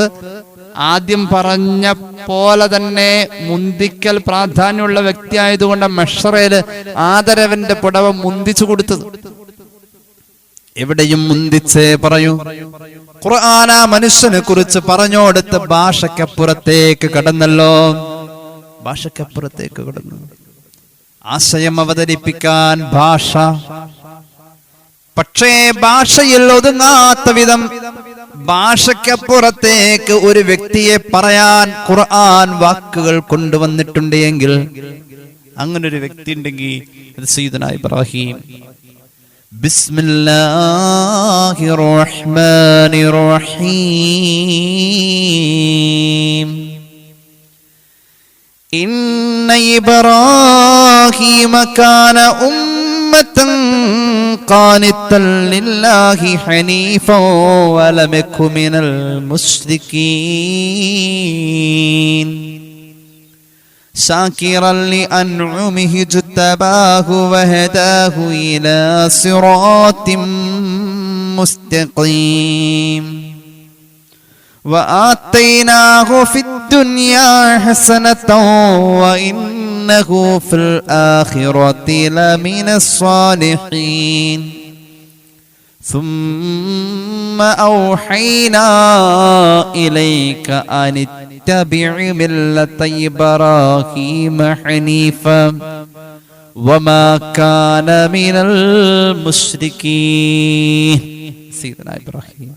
ആദ്യം പറഞ്ഞ പോലെ തന്നെ മുന്തിക്കൽ പ്രാധാന്യമുള്ള വ്യക്തിയായതുകൊണ്ട് മഹ്ശറില് ആദരവിന്റെ പുടവ മുന്തിച്ചു കൊടുത്തത്. എവിടെയും മുന്തിച്ചേ പറയൂ. ഖുർആന മനുഷ്യനെ കുറിച്ച് പറഞ്ഞോടുത്ത് ഭാഷക്കപ്പുറത്തേക്ക് കടന്നല്ലോ. ഭാഷക്കപ്പുറത്തേക്ക് കടന്നു. ആശയം അവതരിപ്പിക്കാൻ ഭാഷ, പക്ഷേ ഭാഷയിൽ ഒതുങ്ങാത്ത വിധം ഭാഷക്കപ്പുറത്തേക്ക് ഒരു വ്യക്തിയെ പറയാൻ ഖുർആൻ വാക്കുകൾ കൊണ്ടുവന്നിട്ടുണ്ട് എങ്കിൽ അങ്ങനെ ഒരു വ്യക്തി ഉണ്ടെങ്കിൽ അത് സയ്യിദുനാ ഇബ്രാഹിം. ബിസ്മില്ലാഹിർ റഹ്മാനിർ റഹീം. ഇന്ന ഇബ്രാഹീമ കാന ഉമ്മതൻ ഖാനിതൻ ലില്ലാഹി ഹനീഫൻ വലം യകു മിനൽ മുശ്രികീൻ. شاكرا لأنعمه اجتباه وهداه إلى صراط مستقيم وآتيناه في الدنيا حسنة وإنه في الآخرة لمن الصالحين ثم أوحينا إليك أن اتبع ملة إبراهيم حنيفا وما كان من المشركين. سيدنا إبراهيم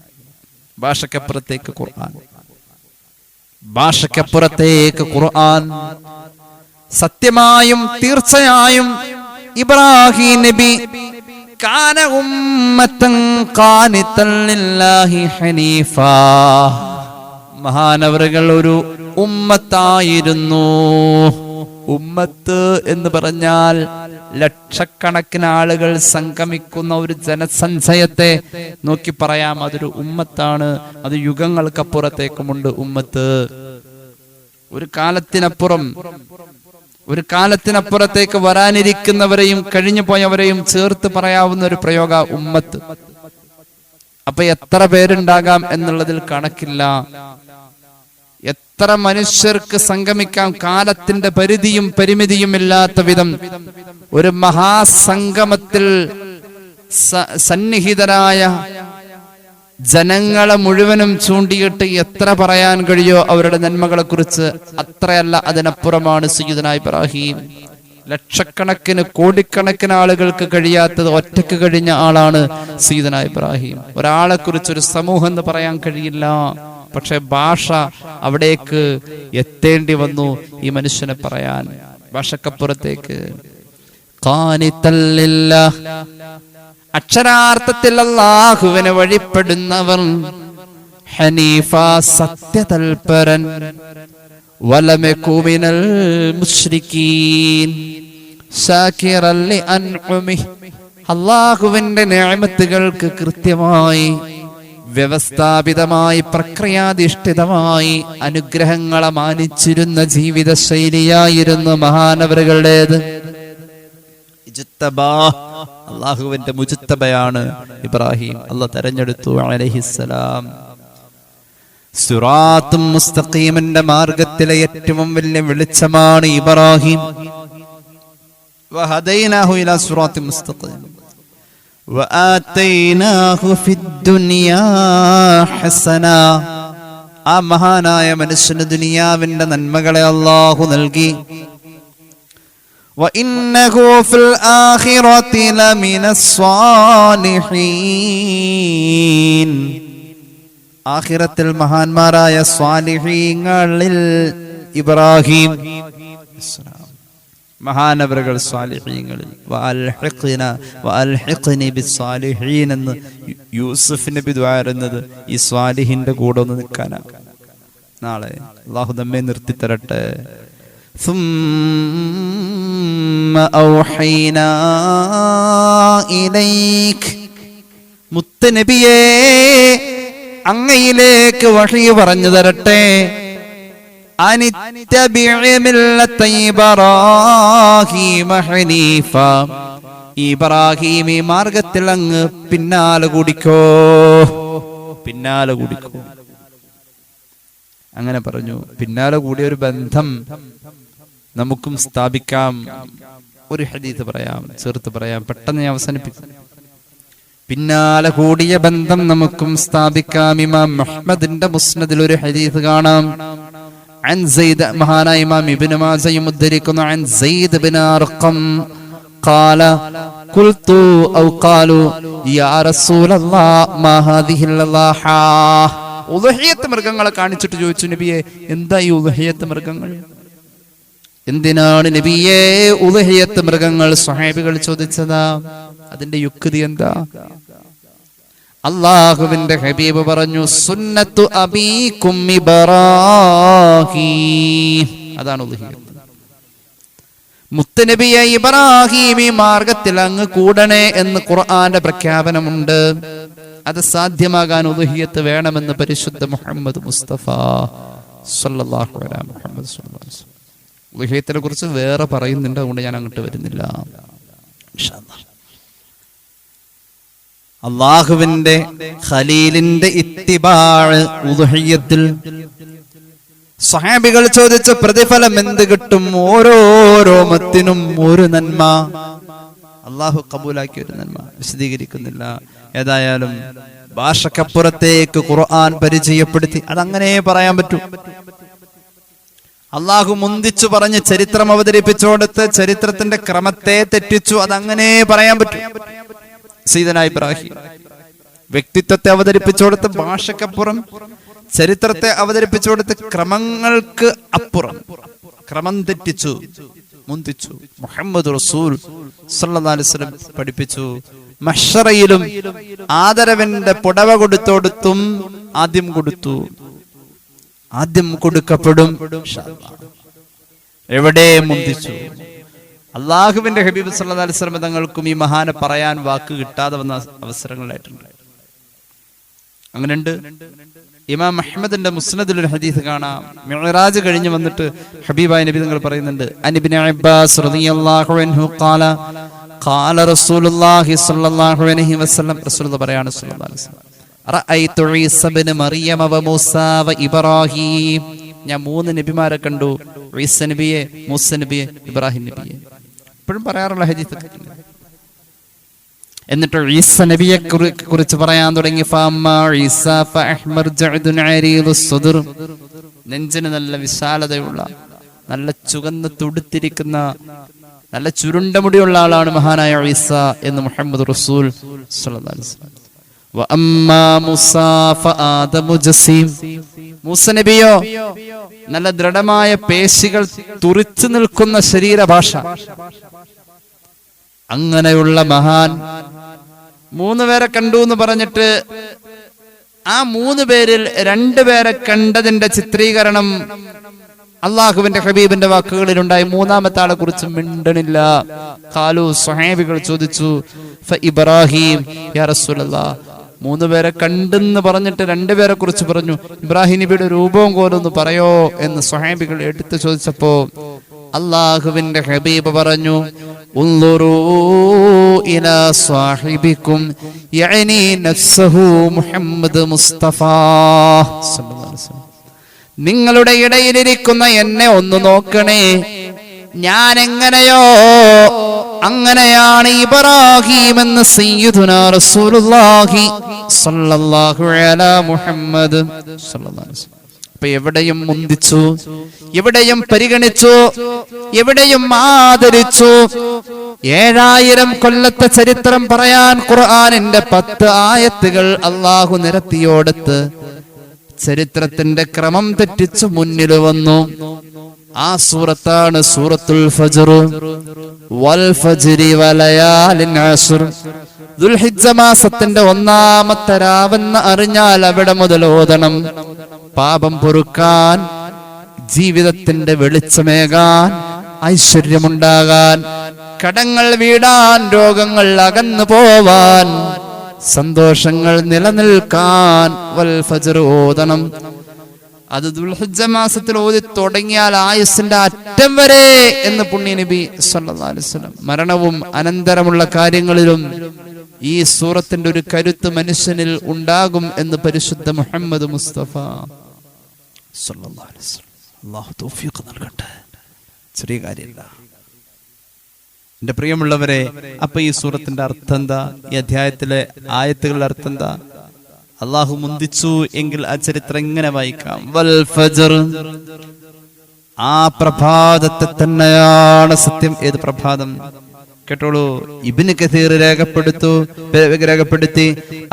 ഭാഷക്കപ്പുറത്തേക്ക് ഖുർആൻ, ഭാഷക്കപ്പുറത്തേക്ക് ഖുർആൻ. സത്യമായും തീർച്ചയായും ഇബ്രാഹിം നബി കാന ഉമ്മത്തൻ ഖാനിതൻ ലില്ലാഹി ഹനീഫാ, മഹാനവറുകൾ ഒരു ഉമ്മത്തായിരുന്നു. ഉമ്മത്ത് എന്ന് പറഞ്ഞാൽ ലക്ഷക്കണക്കിന് ആളുകൾ സംഗമിക്കുന്ന ഒരു ജനസഞ്ചയത്തെ നോക്കി പറയാം, അതൊരു ഉമ്മത്താണ്. അത് യുഗങ്ങൾക്കപ്പുറത്തേക്കുമുണ്ട് ഉമ്മത്ത്. ഒരു കാലത്തിനപ്പുറത്തേക്ക് വരാനിരിക്കുന്നവരെയും കഴിഞ്ഞു പോയവരെയും ചേർത്ത് പറയാവുന്ന ഒരു പ്രയോഗ ഉമ്മത്ത്. അപ്പൊ എത്ര പേരുണ്ടാകാം എന്നുള്ളതിൽ കണക്കില്ല. എത്ര മനുഷ്യർക്ക് സംഗമിക്കാം, കാലത്തിന്റെ പരിധിയും പരിമിതിയും ഇല്ലാത്ത വിധം ഒരു മഹാസംഗമത്തിൽ സന്നിഹിതരായ ജനങ്ങളെ മുഴുവനും ചൂണ്ടിയിട്ട് എത്ര പറയാൻ കഴിയോ അവരുടെ നന്മകളെ കുറിച്ച്, അത്രയല്ല അതിനപ്പുറമാണ് സയ്യിദുനാ ഇബ്രാഹിം. ലക്ഷക്കണക്കിന് കോടിക്കണക്കിന് ആളുകൾക്ക് കഴിയാത്തത് ഒറ്റക്ക് കഴിഞ്ഞ ആളാണ് സയ്യിദുനാ ഇബ്രാഹിം. ഒരാളെ കുറിച്ച് ഒരു സമൂഹം എന്ന് പറയാൻ കഴിയില്ല. പക്ഷെ ഭാഷ അവിടേക്ക് എത്തേണ്ടി വന്നു ഈ മനുഷ്യനെ പറയാൻ. ഭാഷക്കപ്പുറത്തേക്ക് അക്ഷരാർത്ഥത്തിൽ അല്ലാഹുവിനെ വഴിപ്പെടുന്നവർ, ഹനീഫ സത്യതൽപരൻ, വലമകൂ മിനൽ മുശ്രികീൻ, ശാകിറൻ ലിഅൻഉമിഹി, അല്ലാഹുവിന്റെ നിഅമത്തുകൾക്ക് കൃത്യമായി വ്യവസ്ഥാപിതമായി പ്രക്രിയാധിഷ്ഠിതമായി അനുഗ്രഹങ്ങളെ മാനിച്ചിരുന്ന ജീവിത ശൈലിയായിരുന്നു മഹാനവറുകളുടേത്. അള്ളാഹുവിന്റെ മുജ്തബയാണ് ഇബ്രാഹിം. അല്ലാഹ് തെരഞ്ഞെടുത്തു അലൈഹിസ്സലാം. സിറാത്തും മുസ്തഖീമിന്റെ മാർഗത്തിലെ ഏറ്റവും വലിയ വെളിച്ചമാണ് ഇബ്രാഹിം. വഹദൈനാഹു ഇലാ സിറാത്തിൻ മുസ്തഖീം വആതൈനാഹു ഫിദ്ദുനിയാ ഹസനാ. ആ മഹാനായ മനുഷ്യന് ദുനിയാവിന്റെ നന്മകളെ അല്ലാഹു നൽകി. വഇന്നഹു ഫിൽ ആഖിറതി ലമിനസ് സ്വാലിഹീൻ. ആഖിറത്തിൽ മഹാന്മാരായ സ്വാലിഹീങ്ങളിൽ ഇബ്രാഹിം മഹാനവറുകൾ സ്വാലിഹീങ്ങളിൽ. വഅൽഹിഖ്നി ബിസ്സാലിഹീൻ എന്ന് യൂസുഫ് നബി ദുആ ചെയ്യുന്നത് ഈ സ്വാലിഹിന്റെ കൂടെ ഒന്ന് നിൽക്കാനാ. നാളെ അല്ലാഹു നമ്മെ നിർത്തി തരട്ടെ. ثم أوحينا إليك, മുത്തനബിയേ അങ്ങയിലേക്ക് വഹി പറഞ്ഞു തരട്ടെ. അനിത്തബിഇ മില്ലത ഇബ്രാഹീമ ഹനീഫ, ഇബ്രാഹീമി മാർഗത്തിൽ അങ്ങ് പിന്നാലെ കൂടിക്കോ. അങ്ങനെ പറഞ്ഞു. പിന്നാലെ കൂടിയ ഒരു ബന്ധം നമുക്കും സ്ഥാപിക്കാം. ഒരു ഹദീസ് പറയാം, ചേർത്ത് പറയാം, പെട്ടെന്ന് അവസാനിപ്പിക്കാം. പിന്നാലെ കൂടിയ ബന്ധം നമുക്കും സ്ഥാപിക്കാം. ഇമാം മുഹമ്മദിന്റെ മുസ്നദിൽ ഒരു ഹദീസ് കാണാം. عن زيد, മഹാനായ ഇമാം ഇബ്നു മാജയും ഉദ്ധരിക്കുന്നു, عن زيد بن أرقم قال قلت أو قالوا يا رسول الله ما هذه الأضاحى. ഉദ്ഹിയ്യത്ത് മൃഗങ്ങളെ കാണിച്ചിട്ട് ചോദിച്ചു, നബിയെ എന്താ ഈ ഉദ്ഹിയ്യത്ത് മൃഗങ്ങൾ? എന്തിനാണ് നബിയെ ഉദ്ഹിയ്യത്ത് മൃഗങ്ങൾ? സ്വഹാബികൾ ചോദിച്ചതാ. അതിന്റെ യുക്തി എന്താ? അല്ലാഹുവിന്റെ ഹബീബ് പറഞ്ഞു, സുന്നത്തു അബീകും ഇബ്രാഹീം. അതാണ് ഉദ്ഹിയ്യത്ത്. മുത്തനബിയെ ഇബ്രാഹീം ഈ മാർഗത്തിൽ അങ്ങ് കൂടണേ എന്ന് ഖുർആന്റെ പ്രഖ്യാപനമുണ്ട്. അത് സാധ്യമാകാൻ ഉദ്ഹിയ്യത്ത് വേണമെന്ന് പരിശുദ്ധ മുഹമ്മദ് മുസ്തഫ സല്ലല്ലാഹു അലൈഹി മുഹമ്മദ് സല്ലല്ലാഹു അലൈഹി വസല്ലം. ഉളുഹിയ്യത്തിനെ കുറിച്ച് വേറെ പറയുന്നുണ്ട്, അതുകൊണ്ട് ഞാൻ അങ്ങോട്ട് വരുന്നില്ല. അള്ളാഹുവിന്റെ ഖലീലിന്റെ ഇത്തിബാഅ് ഉളുഹിയ്യത്തിൽ. സ്വഹാബികൾ ചോദിച്ച പ്രതിഫലം എന്ത് കിട്ടും? ഓരോ മത്തിനും ഒരു നന്മ. അള്ളാഹു കബൂലാക്കിയ ഒരു നന്മ വിശദീകരിക്കുന്നില്ല. ഏതായാലും ഭാഷക്കപ്പുറത്തേക്ക് ഖുർആൻ പരിചയപ്പെടുത്തി, അതങ്ങനെ പറയാൻ പറ്റും. അള്ളാഹു മുന്തിച്ചു പറഞ്ഞ് ചരിത്രം അവതരിപ്പിച്ചോടത്ത് ചരിത്രത്തിന്റെ ക്രമത്തെ തെറ്റിച്ചു, അതങ്ങനെ പറയാൻ പറ്റും. സയ്യിദനാ ഇബ്രാഹിം വ്യക്തിത്വത്തെ അവതരിപ്പിച്ചോടത്ത് ഭാഷക്കപ്പുറം, ചരിത്രത്തെ അവതരിപ്പിച്ചോടത്ത് ക്രമങ്ങൾക്ക് അപ്പുറം ക്രമം തെറ്റിച്ചു, മുന്തിച്ചു. മുഹമ്മദ് റസൂൽ സല്ലല്ലാഹു അലൈഹി വസല്ലം പഠിപ്പിച്ചു, മഹ്ശറയിലും ആദരവിന്റെ പുടവ കൊടുത്തോടത്തും ആദ്യം കൊടുത്തു, ആദ്യം കൊടുക്കപ്പെടും. എവിടെ മുന്തിച്ചു? അള്ളാഹുവിന്റെ ഹബീബ് സല്ലല്ലാഹു അലൈഹി വസല്ലം തങ്ങൾക്കും ഈ മഹാനെ പറയാൻ വാക്ക് കിട്ടാതെ വന്ന അവസരങ്ങളായിട്ടുണ്ട്. അങ്ങനെയുണ്ട്. ഇമാം അഹ്മദിന്റെ മുസ്നദിൽ ഒരു ഹദീസ് കാണാം. മിഅ്റാജ് കഴിഞ്ഞ് വന്നിട്ട് ഹബീബായ നബി തങ്ങൾ പറയുന്നുണ്ട്, അൻഇബ്നു അബ്ബാസ് റളിയല്ലാഹു അൻഹു ഖാല ഖാല റസൂലുള്ളാഹി സ്വല്ലല്ലാഹു അലൈഹി വസല്ലം, റസൂലുള്ളാഹി പറയാണ് സ്വല്ലല്ലാഹു അലൈഹി വസല്ലം, റഅയ്തു ഈസ ഇബ്നു മറിയം വ മൂസാ വ ഇബ്രാഹിം. ഞാൻ 3 നബിമാരെ കണ്ടു, ഈസ നബിയെ, മൂസ നബിയെ, ഇബ്രാഹിം നബിയെ. എപ്പോഴും പറയാറുള്ള ഹദീസ്. എന്നിട്ട് ഈസ നബിയെ കുറിച്ച് പറയാൻ തുടങ്ങി. നെഞ്ചിന് നല്ല വിശാലതയുള്ള, നല്ല ചുവന്ന് തുടുത്തിരിക്കുന്ന, നല്ല ചുരുണ്ട മുടിയുള്ള ആളാണ് മഹാനായ ഈസ എന്ന് മുഹമ്മദ് റസൂൽ സ്വല്ലല്ലാഹു അലൈഹി വസല്ലം. മൂസ നബിയോ നല്ല ദൃഢമായ പേശികൾ തുറിച്ചു നിൽക്കുന്ന ശരീരഭാഷ. അങ്ങനെയുള്ള മഹാൻ 3 പേരെ കണ്ടു എന്ന് പറഞ്ഞിട്ട് ആ 3 പേരിൽ 2 പേരെ കണ്ടതിന്റെ ചിത്രീകരണം അള്ളാഹുവിന്റെ ഹബീബിന്റെ വാക്കുകളിലുണ്ടായി. 3-ാമത്തെ ആളെ കുറിച്ച് മിണ്ടണില്ല. ഖാലു, സ്വഹാബികൾ ചോദിച്ചു, ഫ ഇബ്രാഹിം യാ റസൂലല്ലാഹ്, 3 പേരെ കണ്ടെന്ന് പറഞ്ഞിട്ട് 2 പേരെ കുറിച്ച് പറഞ്ഞു, ഇബ്രാഹിം നബിയുടെ രൂപവും കോലൊന്ന് പറയോ എന്ന് സ്വഹാബികൾ എടുത്തു ചോദിച്ചപ്പോ അള്ളാഹുവിന്റെ ഹബീബ് പറഞ്ഞു, ഉൻളുറൂ ഇലാ സ്വാഹിബിക്കും യഅനി നഫ്സഹു മുഹമ്മദ് മുസ്തഫ സല്ലല്ലാഹു അലൈഹി വസല്ലം. നിങ്ങളുടെ ഇടയിലിരിക്കുന്ന എന്നെ ഒന്ന് നോക്കണേ, ഞാൻ എങ്ങനെയോ അങ്ങനെയാണ് ഇബ്രാഹിം എന്ന് സയ്യിദുനാ റസൂലുള്ളാഹി സ്വല്ലല്ലാഹു അലാ മുഹമ്മദ് സ്വല്ലല്ലാഹു അലൈഹി വസല്ലം. അപ്പൊ എവിടെയും മുന്തിച്ചു, എവിടെയും പരിഗണിച്ചു, എവിടെയും ആദരിച്ചു. 7000 കൊല്ലത്തെ ചരിത്രം പറയാൻ ഖുർആനിന്റെ 10 ആയത്തുകൾ അള്ളാഹു നിരത്തിയോടത്ത് ചരിത്രത്തിന്റെ ക്രമം തെറ്റിച്ചു മുന്നിൽ വന്നു. ആ സൂറത്താണ് സൂറത്തുൽ ഫജ്ർ. വൽ ഫജ്രി വലയാലിൻ അശ്ർ. ദുൽഹിജ്ജ മാസത്തിന്റെ 1-ാമത്തെ രാവെന്ന് അറിഞ്ഞാൽ അവിടെ മുതൽ ഓതണം. പാപം പൊറുക്കാൻ, ജീവിതത്തിന്റെ വെളിച്ചമേകാൻ, ഐശ്വര്യമുണ്ടാകാൻ, കടങ്ങൾ വീടാൻ, രോഗങ്ങൾ അകന്നു പോവാൻ, സന്തോഷങ്ങൾ നിലനിൽക്കാൻ വൽ ഫജ്ർ ഓതണം. അത് ദുൽഹിജ്ജ മാസത്തിൽ ഓതി തുടങ്ങിയാൽ ആയുസ്സിന്റെ അറ്റം വരെ എന്ന് പുണ്യ നബി സല്ലല്ലാഹു അലൈഹി വസല്ലം. മരണവും അനന്തരമുള്ള കാര്യങ്ങളിലും ഈ സൂറത്തിന്റെ ഒരു കരുത്ത് മനുഷ്യനിൽ ഉണ്ടാകും എന്ന് പരിശുദ്ധ മുഹമ്മദ് മുസ്തഫ സല്ലല്ലാഹു അലൈഹി വസല്ലം. അല്ലാഹു തൗഫീഖ് നൽകട്ടെ. ചെറിയ കാര്യമില്ല എന്റെ പ്രിയമുള്ളവരെ. അപ്പൊ ഈ സൂറത്തിന്റെ അർത്ഥം എന്താ? ഈ അധ്യായത്തിലെ ആയത്തുകളുടെ അർത്ഥം എന്താ? അള്ളാഹു മുന്തിച്ചു എങ്കിൽ ആ ചരിത്രം ഇങ്ങനെ വായിക്കാം. വൽ ഫജ്ർ, ആ പ്രഭാതത്തെ തന്നെയാണ് സത്യം. ഏത് പ്രഭാതം? കേട്ടോളൂ. ഇബ്നു കസീർ രേഖപ്പെടുത്തി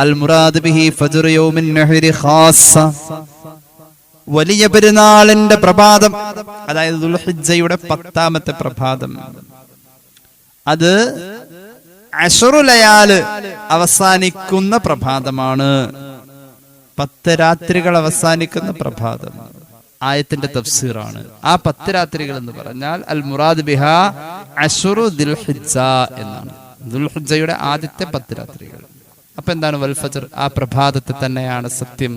അൽ മുറാദ് ബിഹി ഫജ്ർ യൗമിൻ നഹ്രി ഖാസ്സ, വലിയ പെരുന്നാളിന്റെ പ്രഭാതം, അതായത് ദുൽഹിജ്ജയുടെ 10-ാമത്തെ പ്രഭാതം. അത് അശ്റു ലയാല് അവസാനിക്കുന്ന പ്രഭാതമാണ്. 10 രാത്രികൾ അവസാനിക്കുന്ന പ്രഭാതം. ആയത്തിന്റെ തഫ്സീറാണ്. ആ 10 രാത്രികൾ എന്ന് പറഞ്ഞാൽ അൽ മുറാദ് ബിഹാ അശ്റു ദുൽഹിജ്ജ എന്നാണ്. ദുൽഹിജ്ജയുടെ ആദ്യത്തെ 10 രാത്രികൾ. അപ്പൊ എന്താണ് വൽ ഫജ്ർ? ആ പ്രഭാതത്തെ തന്നെയാണ് സത്യം.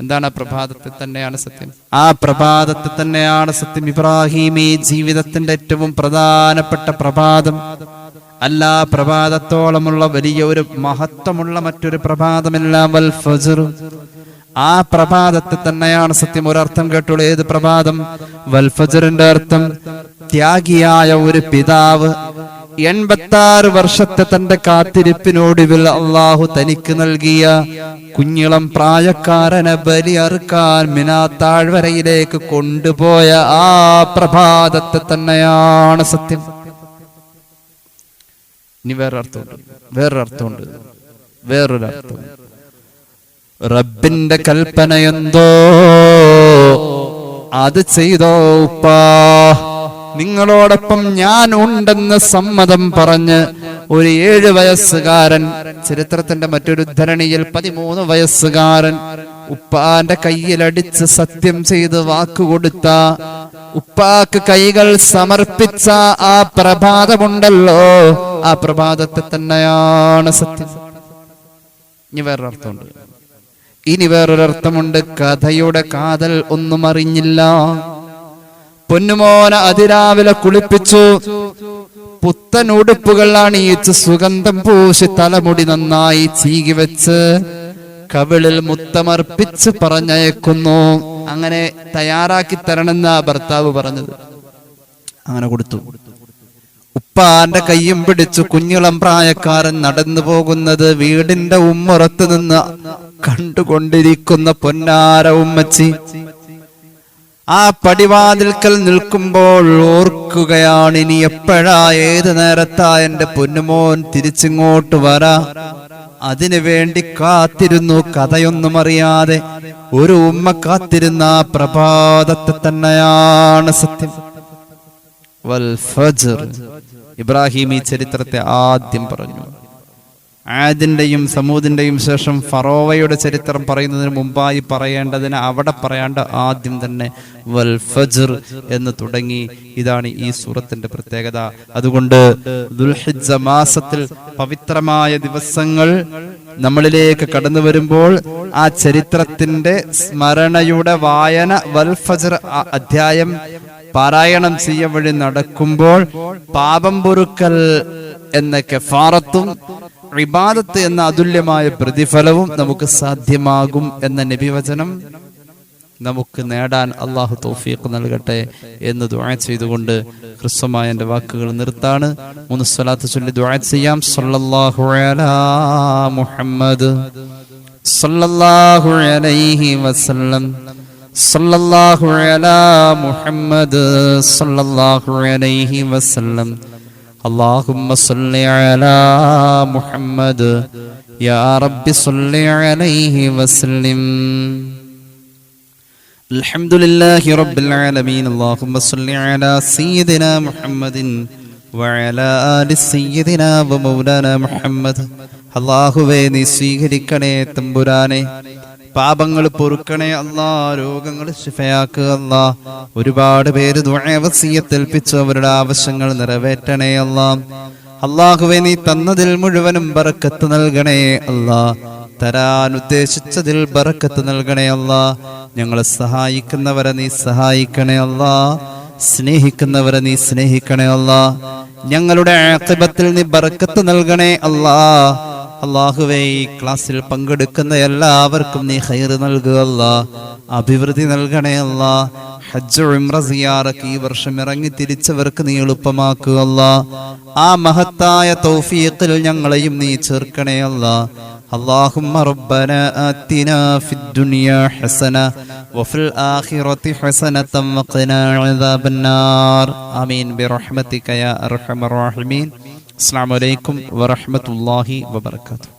എന്താണ് ആ പ്രഭാതത്തെ തന്നെയാണ് സത്യം? ആ പ്രഭാതത്തെ തന്നെയാണ് സത്യം. ഇബ്രാഹിമി ജീവിതത്തിന്റെ ഏറ്റവും പ്രധാനപ്പെട്ട പ്രഭാതം. അല്ലാ പ്രഭാതത്തോളമുള്ള വലിയ ഒരു മഹത്വമുള്ള മറ്റൊരു പ്രഭാതമില്ല വൽ ഫജ്ർ. ആ പ്രഭാതത്തെ തന്നെയാണ് സത്യം. ഒരർത്ഥം കേട്ടുള്ളൂ. ഏത് പ്രഭാതം? വൽ ഫജ്റിന്റെ അർത്ഥം ത്യാഗിയായ ഒരു പിതാവ് 86 വർഷത്തെ തന്റെ കാത്തിരിപ്പിനൊടുവിൽ അള്ളാഹു തനിക്ക് നൽകിയ കുഞ്ഞിളം പ്രായക്കാരനെ ബലി അറുക്കാൻ മിനാ താഴ്വരയിലേക്ക് കൊണ്ടുപോയ ആ പ്രഭാതത്തെ തന്നെയാണ് സത്യം. ഇനി വേറൊരർത്ഥം. റബ്ബിന്റെ കൽപ്പനയെന്തോ അത് ചെയ്തോ ഉപ്പാ. നിങ്ങളോടൊപ്പം ഞാൻ ഉണ്ടെന്ന് സമ്മതം പറഞ്ഞ് ഒരു 7 വയസ്സുകാരൻ, ചരിത്രത്തിന്റെ മറ്റൊരു ധരണിയിൽ 13 വയസ്സുകാരൻ ഉപ്പാന്റെ കയ്യിലടിച്ച് സത്യം ചെയ്ത് വാക്കുകൊടുത്ത, ഉപ്പാക്ക് കൈകൾ സമർപ്പിച്ച ആ പ്രഭാതമുണ്ടല്ലോ, ആ പ്രഭാതത്തെ തന്നെയാണ് സത്യം. ഇനി വേറൊരർത്ഥമുണ്ട്. കഥയുടെ കാതൽ ഒന്നും അറിഞ്ഞില്ല. പൊന്നുമോനെ അതിരാവിലെ കുളിപ്പിച്ചു, പുത്തൻ ഉടുപ്പുകൾ അണിയിച്ച് സുഗന്ധം പൂശി തലമുടി നന്നായി ചീകി വെച്ച് കവിളിൽ മുത്തമർപ്പിച്ച് പറഞ്ഞയക്കുന്നു. അങ്ങനെ തയ്യാറാക്കി തരണമെന്ന ഭർത്താവ് പറഞ്ഞത്. അങ്ങനെ കൊടുത്തു. ഉപ്പാന്റെ കയ്യും പിടിച്ചു കുഞ്ഞിളം പ്രായക്കാരൻ നടന്നു പോകുന്നത് വീടിന്റെ ഉമ്മറത്ത് നിന്ന് കണ്ടുകൊണ്ടിരിക്കുന്ന പൊന്നാര ഉമ്മച്ചി ആ പടിവാതിൽക്കൽ നിൽക്കുമ്പോൾ ഓർക്കുകയാണ്, ഇനി എപ്പോഴാ ഏത് നേരത്താ എന്റെ പൊന്നുമോൻ തിരിച്ചിങ്ങോട്ട് വരാ. അതിനു വേണ്ടി കാത്തിരുന്നു. കഥയൊന്നും അറിയാതെ ഒരു ഉമ്മ കാത്തിരുന്ന പ്രഭാതത്തെ തന്നെയാണ് സത്യം. വൽ ഫജ്ർ. ഇബ്രാഹിം ഈ ചരിത്രത്തെ ആദ്യം പറഞ്ഞു. ആദിന്റെയും സമൂദിന്റെയും ശേഷം ഫറോവയുടെ ചരിത്രം പറയുന്നതിന് മുമ്പായി പറയേണ്ടതിന് അവിടെ പറയാണ്ട് ആദ്യം തന്നെ വൽ ഫജ്ർ എന്ന് തുടങ്ങി. ഇതാണ് ഈ സൂറത്തിന്റെ പ്രത്യേകത. അതുകൊണ്ട് ദുൽഹിജ്ജ മാസത്തിൽ പവിത്രമായ ദിവസങ്ങൾ നമ്മളിലേക്ക് കടന്നു വരുമ്പോൾ ആ ചരിത്രത്തിന്റെ സ്മരണയുടെ വായന വൽ ഫജ്ർ അധ്യായം പാരായണം ചെയ്യ വഴി നടക്കുമ്പോൾ പാപം പൊറുക്കൽ എന്ന കഫാറത്തും ഇബാദത്ത് എന്ന അതുല്യമായ പ്രതിഫലവും നമുക്ക് സാധ്യമാകും എന്ന നബിവചനം നമുക്ക് നേടാൻ അള്ളാഹു തൗഫീഖ് നൽകട്ടെ എന്ന് ദുആ ചെയ്തുകൊണ്ട് ഹ്രസ്വമായ എൻ്റെ വാക്കുകൾ നിർത്താണ്. 3 സ്വലാത്ത് ചൊല്ലി ദുആ ചെയ്യാം. സല്ലല്ലാഹു അലാ മുഹമ്മദ് സല്ലല്ലാഹു അലൈഹി വസല്ലം സല്ലല്ലാഹു അലാ മുഹമ്മദ് സല്ലല്ലാഹു അലൈഹി വസല്ലം اللهم صل على محمد يا رب صل عليه وسلم. الحمد لله رب العالمين. اللهم صل على سيدنا محمد وعلى آل سيدنا ومولانا محمد. അല്ലാഹുവേ നീ സ്വീകരിക്കണേ തമ്പുരാനെ, പാപങ്ങൾ പൊറുക്കണേ അല്ലാ, രോഗങ്ങൾ ശിഫയാക്കുക അല്ലാ. ഒരുപാട് പേര് ദുആ വസിയത്ത് ഏൽപ്പിച്ചു, അവരുടെ ആവശ്യങ്ങൾ നിറവേറ്റണേ അല്ലാ. അല്ലാഹുവേ നീ തന്നതിൽ മുഴുവനും ബറക്കത്ത് നൽകണേ അല്ലാ. തരാൻ ഉദ്ദേശിച്ചതിൽ ബറക്കത്ത് നൽകണേ അല്ലാ. ഞങ്ങളെ സഹായിക്കുന്നവരെ നീ സഹായിക്കണേ അല്ലാ. സ്നേഹിക്കുന്നവരെ നീ സ്നേഹിക്കണേ അല്ലാ. ഞങ്ങളുടെ ആഖിബത്തിൽ നീ ബറക്കത്ത് നൽകണേ അല്ലാ. അല്ലാഹുവേ ഈ ക്ലാസ്സിൽ പങ്കെടുക്കുന്ന എല്ലാവർക്കും നീ ഖൈർ നൽകുക അല്ലാ, അഭിവൃദ്ധി നൽകണേ അല്ലാ. ഹജ്ജ് ഉംറ സിയാറക്ക് ഈ വർഷം ഇറങ്ങി തിരിച്ചവർക്ക് നീ എളുപ്പമാക്കുക അല്ലാ. ആ മഹത്തായ തൗഫീഖിൽ ഞങ്ങളെയും നീ ചേർക്കണേ അല്ലാ. اللهم ربنا آتنا في الدنيا حسنة وفي الآخرة حسنة وقنا عذاب النار آمين برحمتك يا أرحم الراحمين. السلام عليكم ورحمة الله وبركاته.